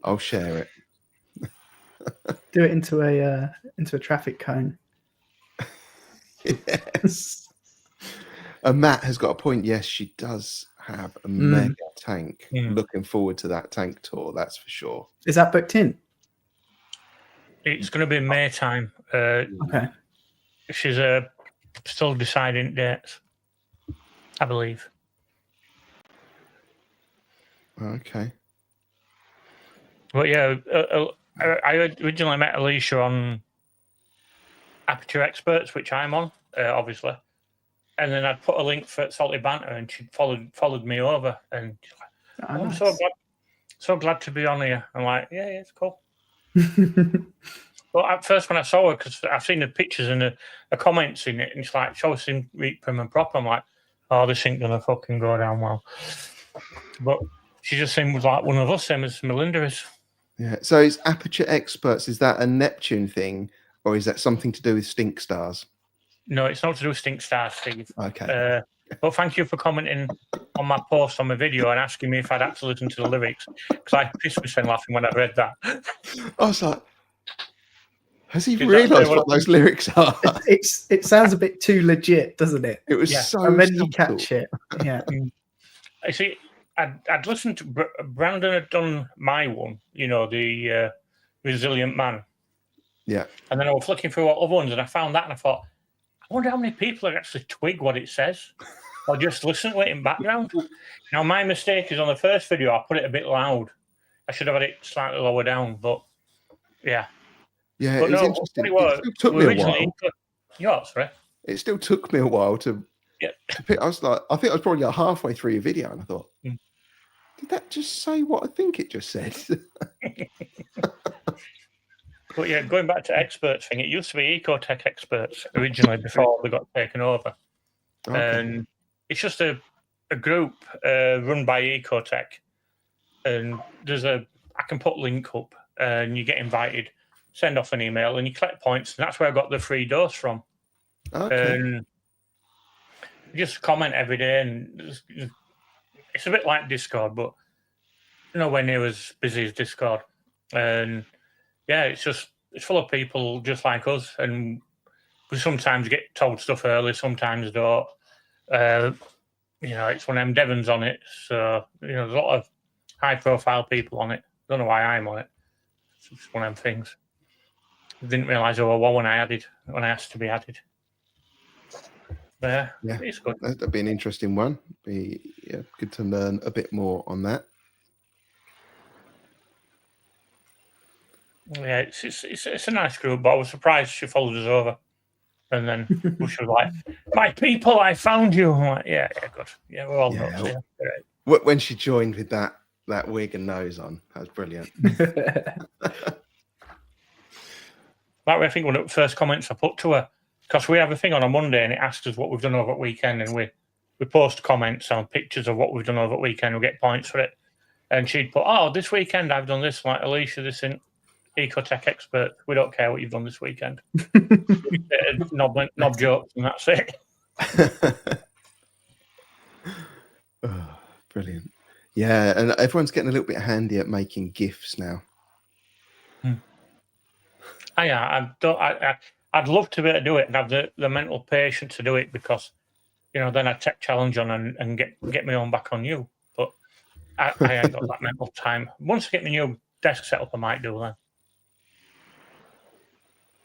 I'll share it. Do it into a traffic cone. Yes. And Matt has got a point. Yes, she does have a mega tank. Looking forward to that tank tour, that's for sure. Is that booked in? It's going to be May time. Okay. She's still deciding dates, I believe. Okay. But yeah, I originally met Alicia on Aperture Experts, which I'm on, obviously. And then I'd put a link for Salty Banter, and she followed me over. And she's like, I'm so glad to be on here. I'm like, yeah, it's cool. But at first, when I saw her, because I've seen the pictures and the comments in it, and it's like, show us in prim and proper. I'm like, oh, this ain't gonna fucking go down well. But she just seemed like one of us, same as Melinda is. Yeah. So is Aperture Experts, is that a Neptune thing, or is that something to do with stink stars? No, it's not to do with Stink Star, Steve. Okay. But thank you for commenting on my post on my video and asking me if I'd actually listened to the lyrics, because I pissed myself laughing when I read that. I was like, has he realised what those lyrics are? It sounds a bit too legit, doesn't it? It was so and then you subtle. catch it. Yeah. I see. I'd listened to Brandon had done my one, the Resilient Man. Yeah. And then I was flicking through all other ones, and I found that, and I thought, I wonder how many people actually twig what it says, or just listen to it in background. Now, my mistake is on the first video, I put it a bit loud. I should have had it slightly lower down, but yeah. Yeah, but it was interesting. It still took me a while. Sorry. It still took me a while to pick. I was like, I think I was probably like halfway through your video, and I thought, did that just say what I think it just said? But yeah, going back to experts thing, it used to be Ecotech Experts originally before they got taken over. Okay. And it's just a group run by Ecotech. And I can put link up and you get invited, send off an email and you collect points. And that's where I got the free dose from. Okay. And you just comment every day. And it's a bit like Discord, but nowhere near as busy as Discord. And yeah, it's full of people just like us, and we sometimes get told stuff early, sometimes don't. It's one of them Devons on it, so there's a lot of high-profile people on it. Don't know why I'm on it. It's just one of them things. I didn't realise there were one when I asked to be added. But yeah, it's good. That'd be an interesting one. Be good to learn a bit more on that. Yeah, it's a nice group, but I was surprised she followed us over. And then she was like, my people, I found you. I'm like, yeah, good. Yeah, we're all nuts. Yeah. Right. When she joined with that wig and nose on, that was brilliant. That way, I think one of the first comments I put to her, because we have a thing on a Monday and it asks us what we've done over the weekend, and we post comments on pictures of what we've done over the weekend, we get points for it. And she'd put, this weekend I've done this, like, Alicia, this in Ecotech Expert. We don't care what you've done this weekend. knob jokes and that's it. Brilliant. Yeah, and everyone's getting a little bit handy at making GIFs now. I'd love to be able to do it and have the mental patience to do it, because then I'd take challenge on and get my own back on you. But I ain't got that mental time. Once I get my new desk set up, I might do that.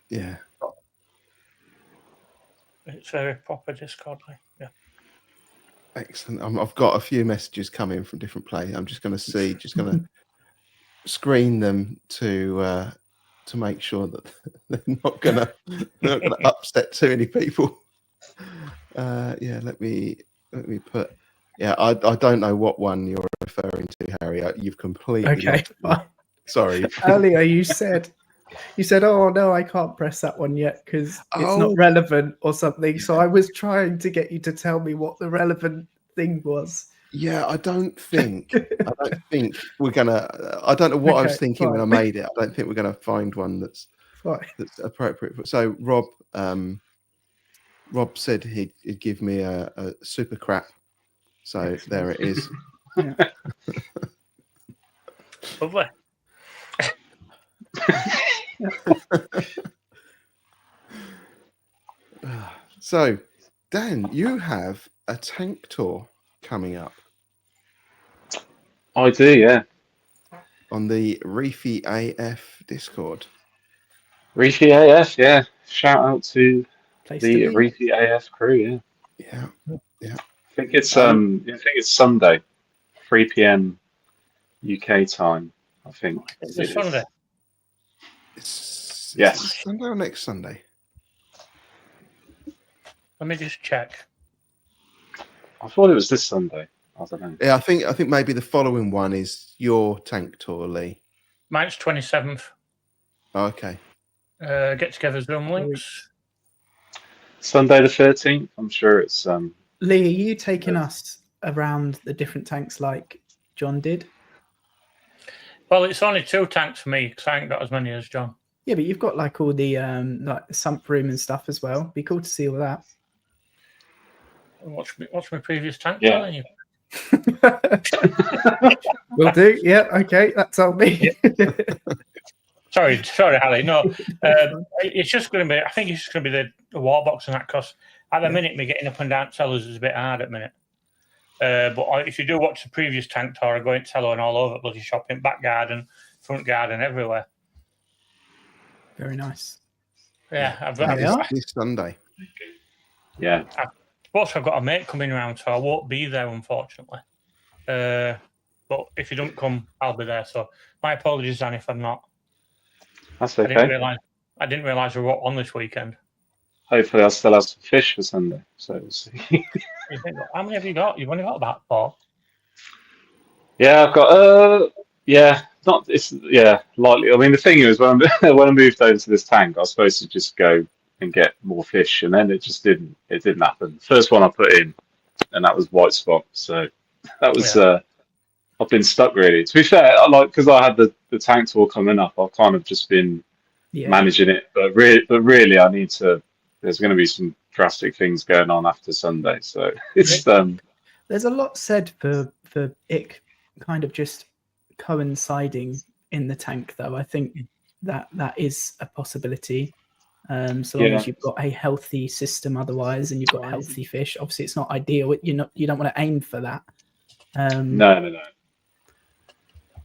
Yeah. It's very proper Discord. Yeah. Excellent. I've got a few messages coming from different players. I'm just going to screen them to make sure that they're not going to upset too many people. Let me put. Yeah, I don't know what one you're referring to, Harry. You've completely. Okay. Sorry. Earlier you said, oh no, I can't press that one yet because it's not relevant or something. So I was trying to get you to tell me what the relevant thing was. Yeah, I don't think we're gonna. I don't know what I was Okay, thinking when I fine. made it. I don't think we're gonna find one that's Fine. appropriate. So Rob said he'd give me a super crap. So there it is. Yeah. Lovely. So, Dan, you have a tank tour coming up I do, yeah. on the Reefy AF Discord. Reefy AF, yeah. Shout out to Place the to be. Reefy AF crew, yeah. Yeah. I think it's Sunday, 3 p.m. UK time. I think It's it a Sunday. is. Is Yes. it this Sunday or next Sunday? Let me just check. I thought it was this Sunday. I don't know. Yeah, I think maybe the following one is your tank tour, Lee. Mine's 27th. Oh, okay. Get together Zoom links. Sunday the 13th. I'm sure it's Lee, are you taking us around the different tanks like John did? Well, it's only 2 tanks for me because I ain't got as many as John. Yeah, but you've got like all the like the sump room and stuff as well. Be cool to see all that. Watch my previous tank. Yeah. Telling you. Will do. Yeah. Okay. That's all me. Sorry, Harry. No, it's just going to be. I think it's just going to be the wall box and that. Because at the minute, me getting up and down cellars is a bit hard at the minute. But if you do watch the previous tank tour, I go into cellar and all over bloody shopping, back garden, front garden, everywhere. Very nice. Yeah, I've This Sunday. yeah. I've got a mate coming around, so I won't be there, unfortunately. But if you don't come, I'll be there. So my apologies, Dan, if I'm not. That's I okay. didn't realise we were on this weekend. Hopefully I'll still have some fish for Sunday. So we'll see. How many have you got? You've only got about 4. Yeah, I've got lightly. I mean, the thing is, when I moved over to this tank, I was supposed to just go and get more fish, and then it just didn't happen. First one I put in, and that was white spot. So that was I've been stuck really. To be fair, because I had the tank tour coming up, I've kind of just been managing it. But really, I need to. There's going to be some drastic things going on after Sunday, so it's There's a lot said for it kind of just coinciding in the tank, though. I think that is a possibility. So long as you've got a healthy system, otherwise, and you've got healthy fish. Obviously, it's not ideal. You don't want to aim for that. No.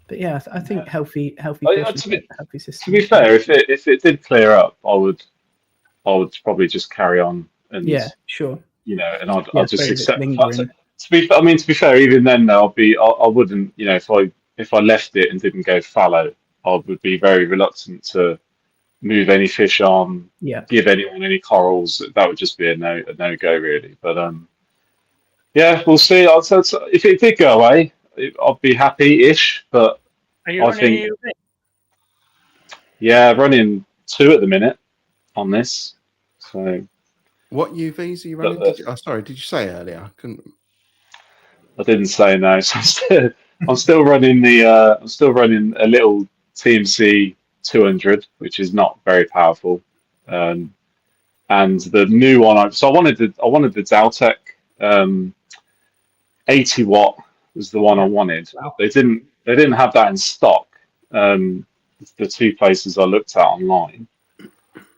But yeah, I think healthy fish, healthy system. To be fair, if it did clear up, I would probably just carry on and sure. And I'd just accept that. To be fair, even then though, I wouldn't, if I left it and didn't go fallow, I would be very reluctant to move any fish on, give anyone any corals. That would just be a no go really. But we'll see. If it did go away, I'd be happy-ish. But are you running UV? Yeah, running 2 at the minute on this. So what UVs are you running? Did you say earlier? I couldn't. I didn't say no. So I'm still running a little TMC 200, which is not very powerful. And the new one, I wanted the Daltec 80 watt was the one I wanted. They didn't have that in stock. The 2 places I looked at online.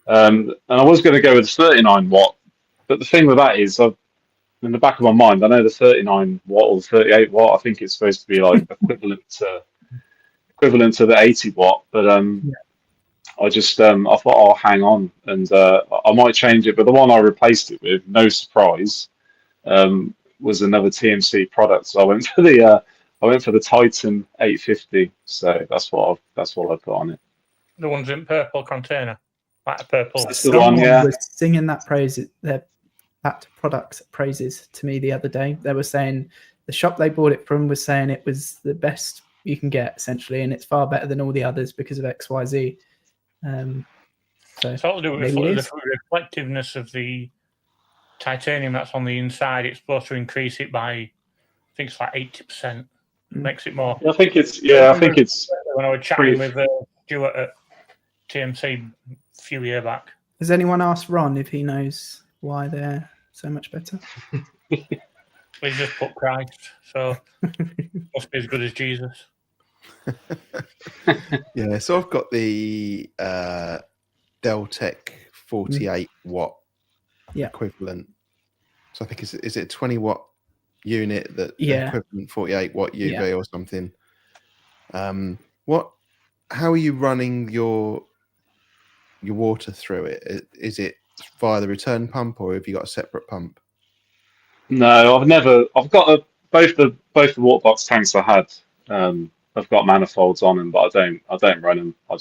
And I was going to go with the 39 watt, but the thing with that is, in the back of my mind, I know the 39 watt or the 38 watt. I think it's supposed to be like equivalent to the 80 watt. But I just I thought I'll hang on, and I might change it. But the one I replaced it with, no surprise, was another TMC product. So I went for the Titan 850. So that's what I put on it. The ones in purple container. Purple. That's the one, yeah. Was singing that product's praises to me the other day. They were saying the shop they bought it from was saying it was the best you can get, essentially, and it's far better than all the others because of XYZ. It's all to do with the reflectiveness of the titanium that's on the inside. It's supposed to increase it by think it's like 80%. Makes it more. I think it's when I was chatting pretty- with Stuart at TMC a few years back. Has anyone asked Ron if he knows why they're so much better? He's just put Christ, so must be as good as Jesus. Yeah, so I've got the Deltec 48 watt equivalent. So I think is it a 20 watt unit that equivalent 48 watt UV or something. How are you running your water through it? Is it via the return pump, or have you got a separate pump? No, I've got both the water box tanks I had. I've got manifolds on them, but I don't run them. I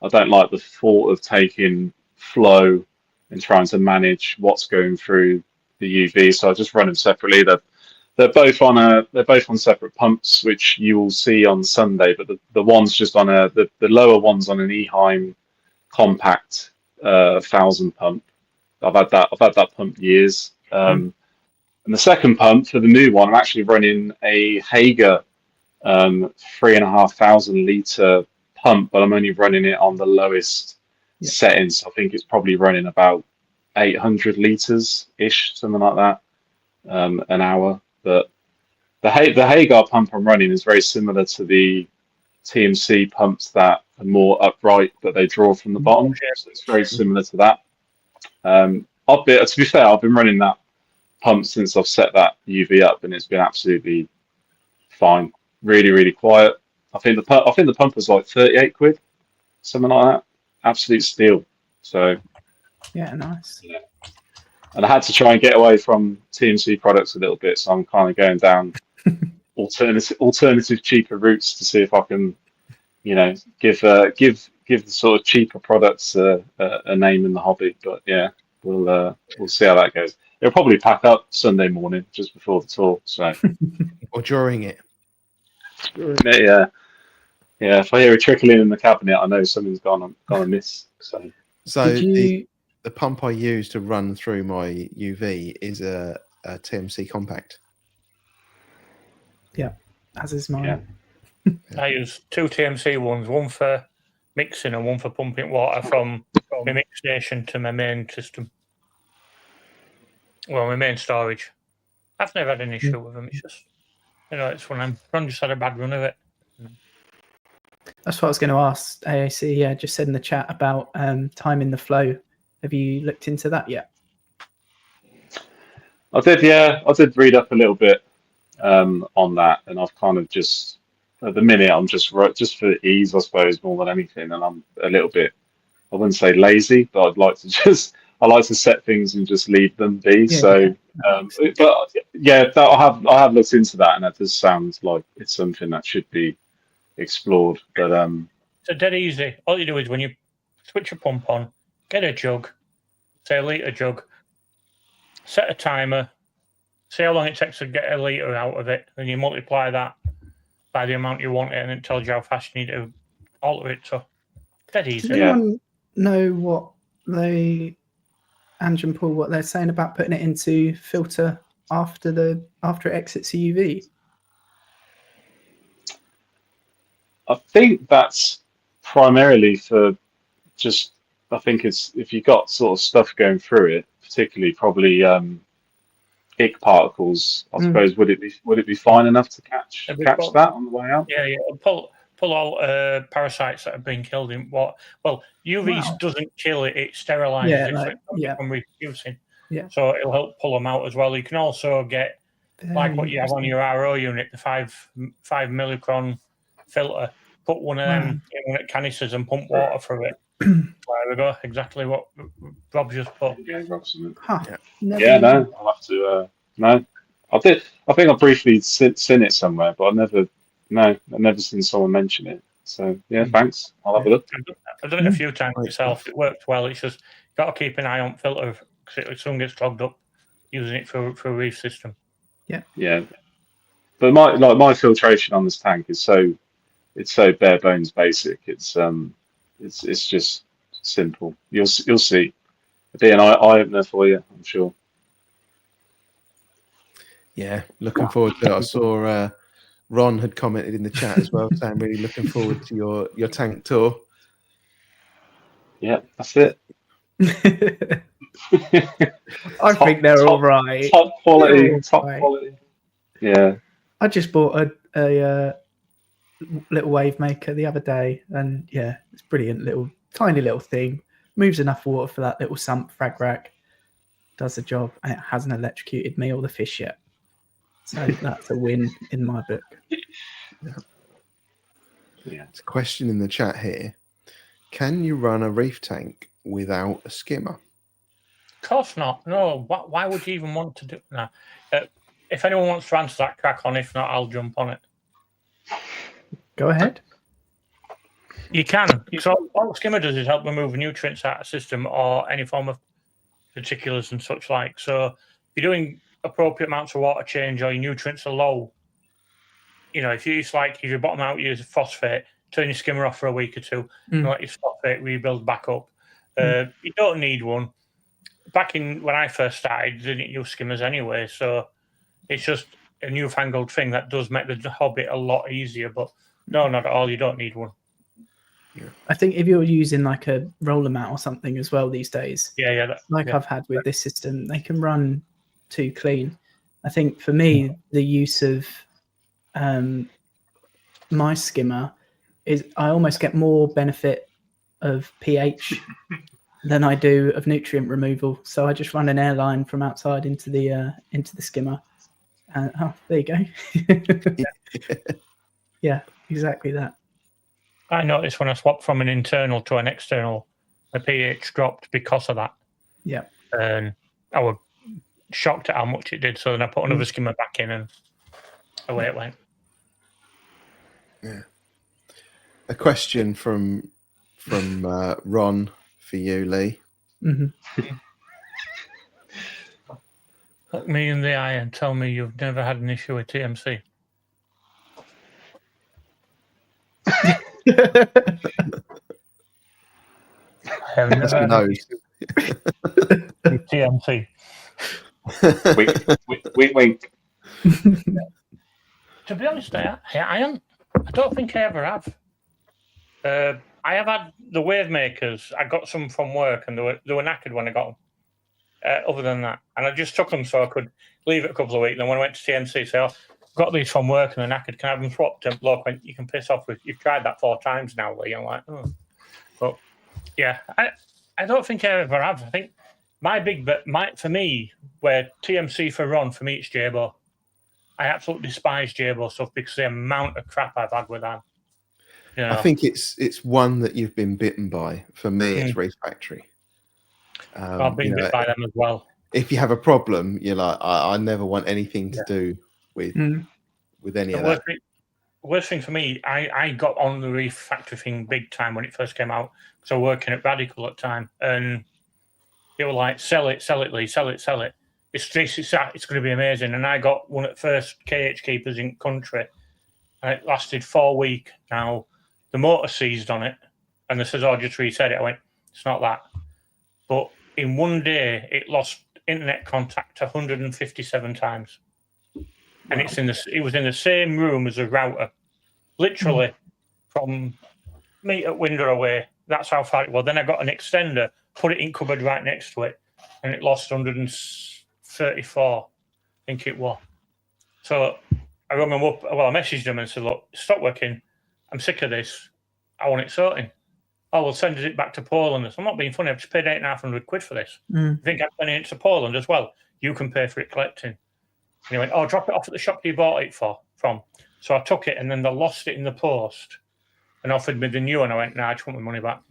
don't like the thought of taking flow and trying to manage what's going through the UV. So I just run them separately. They're both on separate pumps, which you will see on Sunday. But the one's just on the lower one's on an Eheim compact 1,000 pump. I've had that pump years. And the second pump for the new one, I'm actually running a Hager 3,500 litre pump, but I'm only running it on the lowest settings. I think it's probably running about 800 litres ish, something like that, an hour. But the Hager pump I'm running is very similar to the TMC pumps that are more upright, but they draw from the bottom. So it's very similar to that. To be fair, I've been running that pump since I've set that UV up, and it's been absolutely fine. Really, really quiet. I think the pump was like 38 quid, something like that. Absolute steal. So yeah, nice. Yeah. And I had to try and get away from TMC products a little bit, so I'm kind of going down alternative cheaper routes to see if I can, give the sort of cheaper products a name in the hobby. But yeah, we'll see how that goes. It'll probably pack up Sunday morning just before the tour. So or during it. Yeah. If I hear it trickling in the cabinet, I know something's gone amiss. So the pump I use to run through my UV is a TMC compact. Yeah, as is mine. Yeah. I use 2 TMC ones, one for mixing and one for pumping water from my mix station to my main system. Well, my main storage. I've never had an issue with them. It's just, it's when Ron just had a bad run of it. That's what I was going to ask. AAC, just said in the chat about timing the flow. Have you looked into that yet? I did, yeah. I did read up a little bit on that, and I've kind of just, at the minute, I'm just for ease, I suppose, more than anything, and I'm a little bit, I wouldn't say lazy, but I like to set things and just leave them be. But yeah, I have looked into that, and that does sound like it's something that should be explored. But it's dead easy. All you do is when you switch a pump on, get a jug, say a litre jug, set a timer, see how long it takes to get a litre out of it, and you multiply that by the amount you want it, and it tells you how fast you need to alter it. So dead easy. Does anyone know what Ange and Paul, what they're saying about putting it into filter after it exits the UV? I think that's primarily for just, I think it's if you've got sort of stuff going through it, particularly probably ick particles, I suppose, would it be fine enough to catch that on the way out? Yeah. Pull all parasites that have been killed in what? Well, UV doesn't kill it; it sterilises it from reproducing. Yeah. So it'll help pull them out as well. You can also get what you have on your RO unit, the 5 millicron filter. Put one of them in one of the canisters and pump water through it. There we go. Exactly what Rob just put. Yeah, Rob's no, I'll have to. No, I did. I think I briefly seen it somewhere, but I've never seen someone mention it. So yeah, thanks. I'll have a look. I've done it a few times myself. It worked well. It's just got to keep an eye on filter because it soon gets clogged up using it for a reef system. Yeah. But my filtration on this tank is so bare bones basic. It's just simple. You'll see. It'll be an eye opener for you, I'm sure. Yeah, looking forward to it. I saw Ron had commented in the chat as well, saying really looking forward to your tank tour. Yeah, that's it. I think they're all right. Top They're quality, all right. quality. Yeah. I just bought a little wave maker the other day, and yeah, it's brilliant. Tiny little thing, moves enough water for that little sump frag rack, does the job, and it hasn't electrocuted me or the fish yet. So that's a win in my book. Yeah. It's a question in the chat here. Can you run a reef tank without a skimmer? Of course not. No. Why would you even want to do that? If anyone wants to answer that, crack on. If not, I'll jump on it. Go ahead. You can. So all the skimmer does is help remove nutrients out of the system or any form of particulars and such like. So if you're doing appropriate amounts of water change or your nutrients are low, if you use if you bottom out, use phosphate, turn your skimmer off for a week or two, and let your phosphate rebuild back up. You don't need one. Back in when I first started, didn't use skimmers anyway, so it's just a newfangled thing that does make the hobby a lot easier. But no, not at all. You don't need one. I think if you're using like a roller mat or something as well these days, I've had with this system, they can run too clean. I think for me, the use of my skimmer is I almost get more benefit of pH than I do of nutrient removal. So I just run an air line from outside into the skimmer. There you go. Yeah, exactly that. I noticed when I swapped from an internal to an external, the pH dropped because of that. Yeah. And I was shocked at how much it did. So then I put another skimmer back in and away it went. Yeah. A question from Ron for you, Lee. Mm-hmm. Look me in the eye and tell me you've never had an issue with TMC. I have never had an issue with TMC. Wink. To be honest, I don't think I ever have. I have had the wave makers. I got some from work, and they were knackered when I got them. Other than that, and I just took them so I could leave it a couple of weeks. And then when I went to TNC, say, "Oh, got these from work and they're knackered. Can I have them swapped?" And bloke went, "You can piss off with. You've tried that 4 times now, Lee." I'm like, oh. But yeah, I don't think I ever have. I think my big bet, for me, where TMC for Ron, for me it's Jabo. I absolutely despise Jabo stuff because of the amount of crap I've had with that. I think it's one that you've been bitten by. For me, it's Reef Factory. I've been bit by them as well. If you have a problem, you're like, I never want anything to do with any of that. Worst thing for me, I got on the Reef Factory thing big time when it first came out. because I was working at Radical at the time, and they were like, sell it, Lee, sell it. It's going to be amazing. And I got one of the first KH keepers in country, and it lasted 4 weeks. Now, the motor seized on it, and they says, oh, just reset it. I went, it's not that. But in one day, it lost internet contact 157 times. And it was in the same room as a router, literally from metre window away. That's how far it was. Then I got an extender, put it in cupboard right next to it, and it lost 134, I think it was. So I rung them up. Well, I messaged them and said, look, stop working. I'm sick of this. I want it sorting. Oh, we'll send it back to Poland. I'm not being funny. I've just paid £8,500 for this. I think I'm sending it to Poland as well. You can pay for it collecting. And he went, oh, drop it off at the shop you bought it from. So I took it, and then they lost it in the post and offered me the new one. I went, nah, I just want my money back.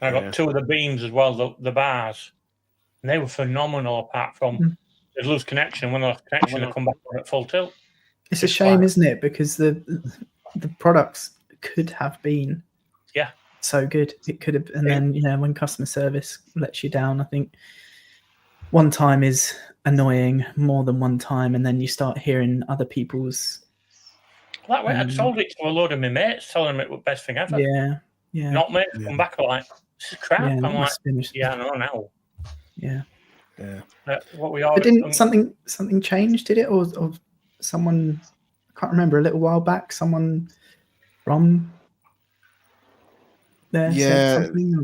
And I got two of the beams as well, the bars. And they were phenomenal apart from there's loose connection. When they lost connection, they come back on at full tilt. It's a shame, isn't it? Because the products could have been so good. It could have, and then, when customer service lets you down, I think one time is annoying more than one time, and then you start hearing other people's. That way, I'd sold it to a load of my mates, telling them it was the best thing ever. Yeah. Not mates come back like, this is crap. Yeah, I'm like, finished. yeah, I know now. Yeah. Yeah. What we are. But didn't something change? Did it, or someone? I can't remember. A little while back, someone from there said something.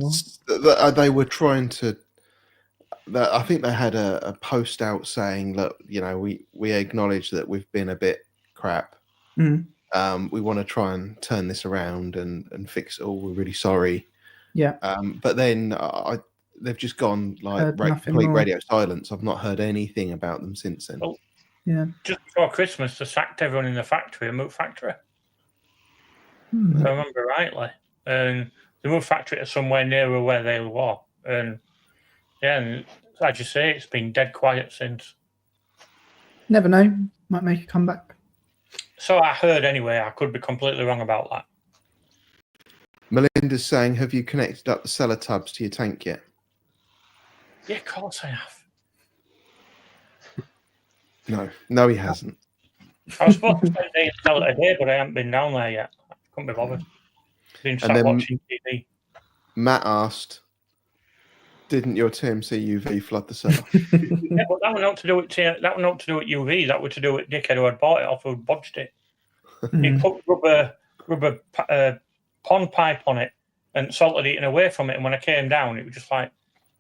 Or... They were trying to. I think they had a post out saying, "Look, we acknowledge that we've been a bit crap. Mm. We want to try and turn this around and fix it all. We're really sorry." Yeah. But then they've just gone like complete radio silence. I've not heard anything about them since then. Well, yeah. Just before Christmas, they sacked everyone in the factory, a moot factory. Mm. If I remember rightly. And the moot factory is somewhere nearer where they were. And yeah, and as you say, it's been dead quiet since. Never know. Might make a comeback. So I heard anyway. I could be completely wrong about that. Melinda's saying, have you connected up the cellar tubs to your tank yet? Yeah, of course I have. No, he hasn't. I was supposed to spend days in a day, but I haven't been down there yet. I couldn't be bothered. Been sat watching TV. Matt asked, didn't your TMC UV flood the cellar? Yeah, but that was not to do with UV. That was to do with dickhead who had bought it off who bodged it. He put rubber pond pipe on it and salted it away from it. And when I came down, it was just like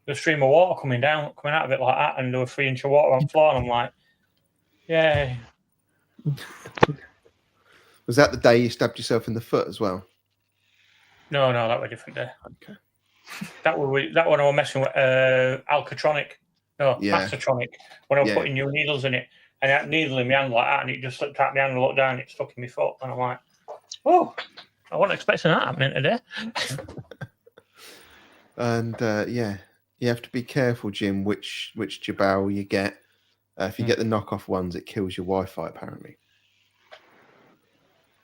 the stream of water coming out of it like that, and there was 3 inches of water on the floor. And I'm like, yeah. Was that the day you stabbed yourself in the foot as well? No, that was a different day. Okay. That one I was messing with Mastertronic, when I was putting new needles in it, and that needle in my hand like that, and it just slipped out my hand and looked down, and it stuck in my foot, and I'm like, oh, I wasn't expecting that happening today. And you have to be careful, Jim, which Jabal you get. If you get the knockoff ones, it kills your Wi-Fi, apparently.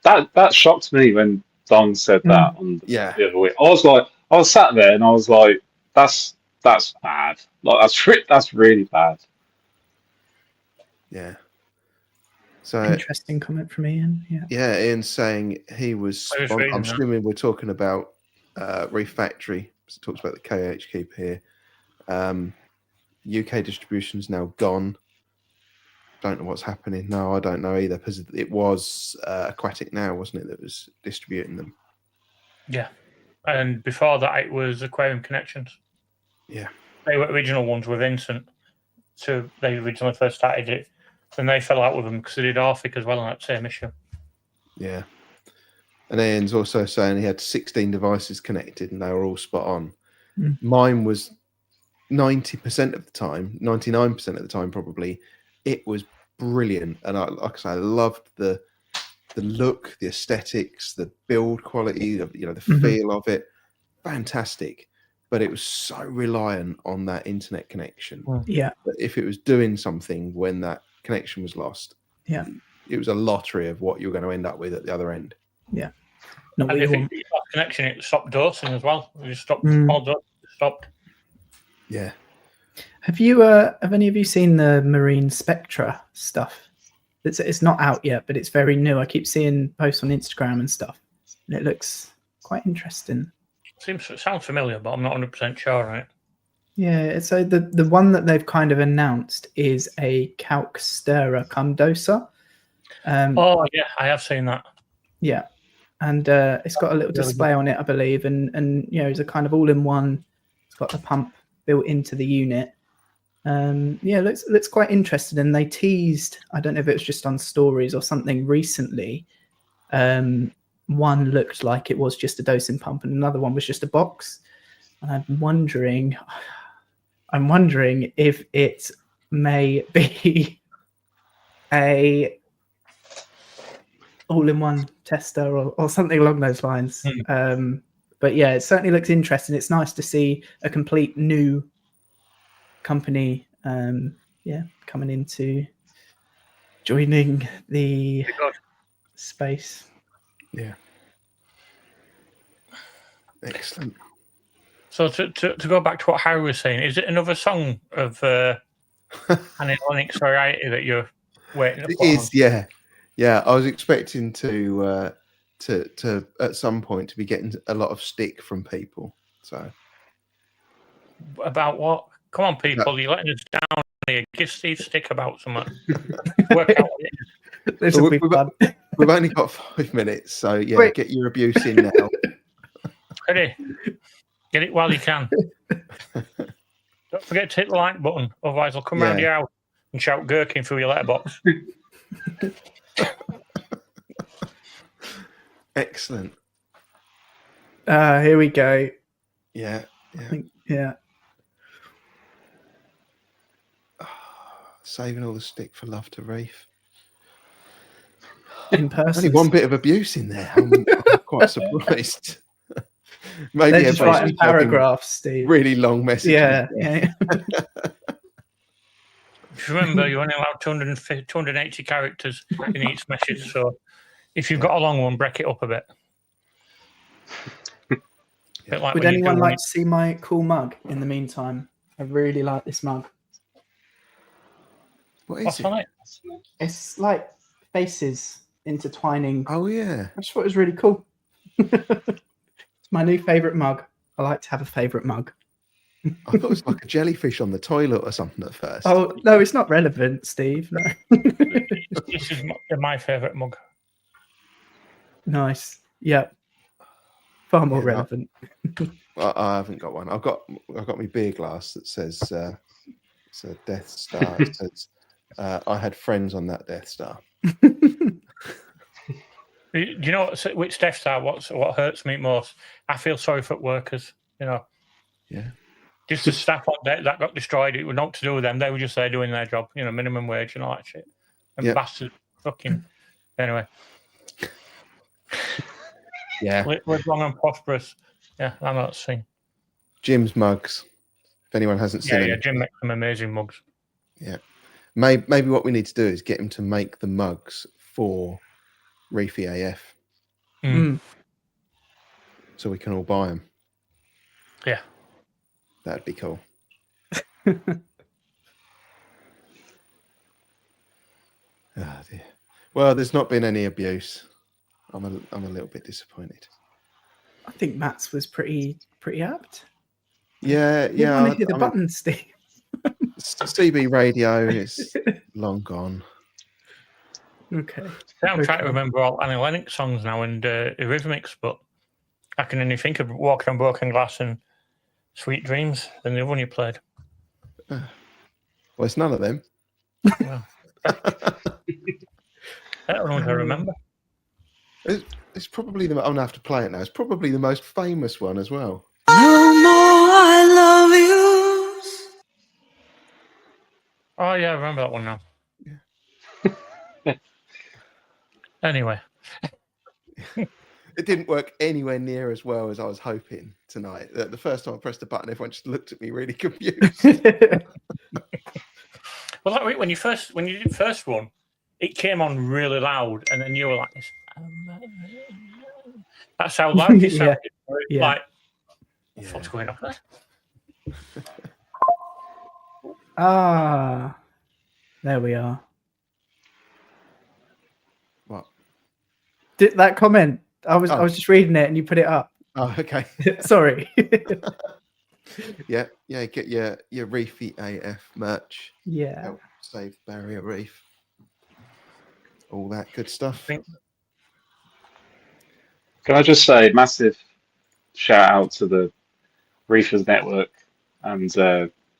That shocked me when Don said that on the other week. I was sat there and I was like, that's bad. Like that's really bad. Yeah. So interesting comment from Ian. Yeah, Ian's saying he was. I'm assuming we're talking about Reef Factory. So it talks about the KH keeper here. UK distribution's now gone. Don't know what's happening. No, I don't know either, because it was Aquatic Now, wasn't it, that was distributing them? Yeah, and before that it was Aquarium Connections. Yeah, they were original ones with Vincent. So they originally first started it, and they fell out with them because they did Orphic as well on that same issue. Yeah, and Ian's also saying he had 16 devices connected and they were all spot on. Mine was 90% of the time, 99% of the time probably. It was brilliant, and like I say, I loved the look, the aesthetics, the build quality, the feel of it. Fantastic, but it was so reliant on that internet connection. Yeah, that if it was doing something when that connection was lost, it was a lottery of what you're going to end up with at the other end. Yeah, and if it lost connection, it stopped dosing as well. It stopped. All dosing stopped. Yeah. Have any of you seen the Marine Spectra stuff? It's not out yet, but it's very new. I keep seeing posts on Instagram and stuff, and it looks quite interesting. Sounds familiar, but I'm not 100% sure on it. Yeah, so the one that they've kind of announced is a calc stirrer cum doser. Oh yeah, I have seen that. Yeah, and it's got a little display on it, I believe, and it's a kind of all-in-one. It's got the pump built into the unit. Looks quite interesting, and they teased, I don't know if it was just on stories or something recently, one looked like it was just a dosing pump and another one was just a box, and I'm wondering if it may be a all-in-one tester or something along those lines. But yeah, it certainly looks interesting. It's nice to see a complete new company coming into joining the space. Yeah, excellent. So to go back to what Harry was saying, is it another song of Anilonics variety that you're waiting to put on? Yeah. I was expecting to at some point to be getting a lot of stick from people. So about what? Come on, people, you're letting us down here. Give Steve stick about something. Work out what it is. This Well, will be fun. We've only got 5 minutes, so yeah, Wait. get your abuse in now. Ready? Get it while you can. Don't forget to hit the like button, otherwise I'll come round your house and shout gherkin through your letterbox. Excellent. Here we go. Yeah. Yeah. Saving all the stick for love to reef. In person. Only one bit of abuse in there. I'm quite surprised. Maybe They're just everybody's writing just typing paragraphs, Steve. really long messages. Yeah. Just remember, you're only allowed 280 characters in each message, so if you've got a long one, break it up a bit. Like Would anyone like to see my cool mug in the meantime? I really like this mug. What's on it? It's like faces intertwining. Oh, yeah. I just thought it was really cool. It's my new favourite mug. I like to have a favourite mug. I thought it was like a jellyfish on the toilet or something at first. Oh, no, it's not relevant, Steve. No. This is my favourite mug. Nice. Yeah. Far more relevant. I haven't got one. I've got my beer glass that says it's a Death Star. It says I had friends on that Death Star. Do you know which Death Star? What hurts me most? I feel sorry for workers. Yeah. Just the staff on deck that got destroyed. It was not to do with them. They were just there doing their job. Minimum wage and all that shit. And bastards, fucking. Anyway. Yeah. Live long and prosperous. Yeah, I'm not seeing. Jim's mugs. If anyone hasn't seen them. Jim makes some amazing mugs. Yeah. Maybe what we need to do is get him to make the mugs for Reefy AF. So we can all buy them. Yeah. That'd be cool. Oh dear. Well, there's not been any abuse. I'm a little bit disappointed. I think Matt's was pretty apt. Yeah. You want to hit the button, Steve. CB radio is long gone. Okay. I'm trying to remember all Annie Lennox songs now and Eurythmics, but I can only think of Walking on Broken Glass and Sweet Dreams and the other one you played. Well, it's none of them. Well, I don't know what I remember. It's probably I'm gonna have to play it now. It's probably the most famous one as well. No more I love yous. Oh yeah, I remember that one now. Yeah. Anyway. It didn't work anywhere near as well as I was hoping tonight. The first time I pressed the button, everyone just looked at me really confused. Well, like when you did the first one, it came on really loud, and then you were like this. That's how loud it sounded. Yeah. Like, what's going on there? There we are. What? Did that comment? I was just reading it, and you put it up. Oh, okay. Sorry. Yeah. Get your Reefy AF merch. Yeah. Help save Barrier Reef. All that good stuff. Can I just say massive shout out to the Reefers Network and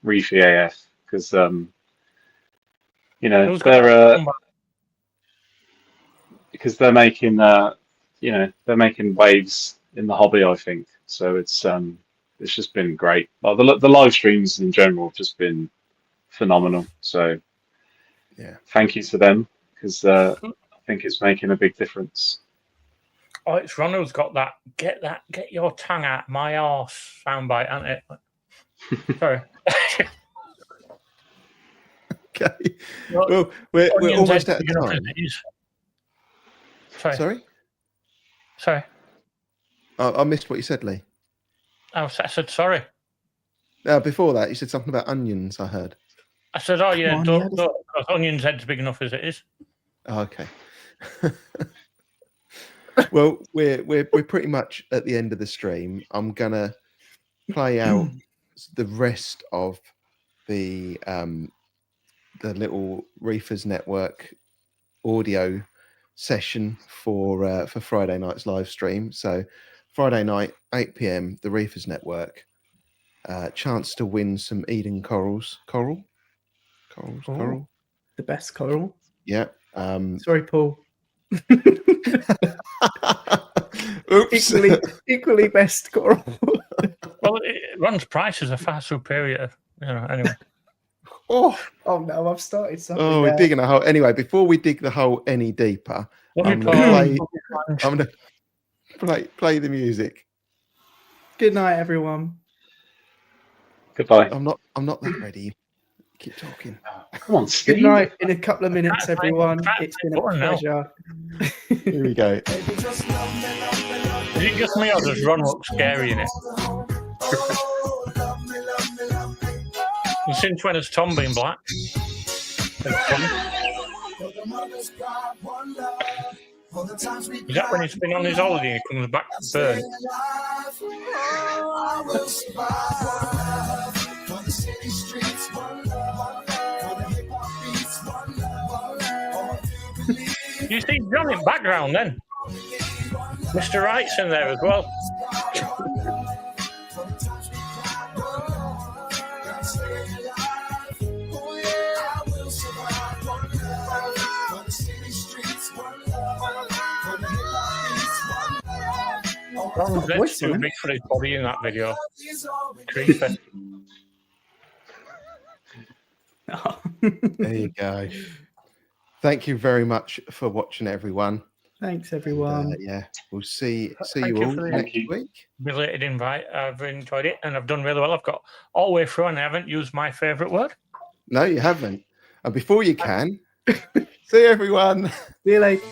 Reefy AF because they're because they're making they're making waves in the hobby, I think. So it's just been great. Well, the live streams in general have just been phenomenal. So yeah, thank you to them because I think it's making a big difference. Oh, it's Ron who's got that. Get your tongue out my arse soundbite, hasn't it? Sorry. Okay. Well, we're almost out of time. Sorry. I missed what you said, Lee. I said sorry. Before that, you said something about onions. I heard. I said, "Oh yeah, don't because onions' head's big enough as it is." Oh, okay. Well, we're pretty much at the end of the stream. I'm gonna play out the rest of the little Reefers Network audio session for Friday night's live stream. So Friday night, 8 p.m, the Reefers Network. Chance to win some Eden corals. Coral? Coral? The best coral. Yeah. Sorry, Paul. Oops. Equally best coral. Well, Ron's prices are far superior. Anyway. Oh no, I've started something. Oh, we're digging a hole. Anyway, before we dig the hole any deeper, I'm going to play the music. Good night, everyone. Goodbye. I'm not that ready. Keep talking. Come on, Steve. Good night. In a couple of minutes, everyone. It's been a pleasure. Here we go. Is it just me or does Ron look scary in it? And since when has Tom been black? Is that when he's been on his holiday and he comes back burnt? You see John in background then? Mr. Wright's in there as well. Ron's head's too big for his body in that video. Creepy. There you go. Thank you very much for watching, everyone. Thanks, everyone. Yeah, we'll see you all next week. Belated invite. I've enjoyed it and I've done really well. I've got all the way through and I haven't used my favourite word. No, you haven't. And before you can, see you, everyone. See you later.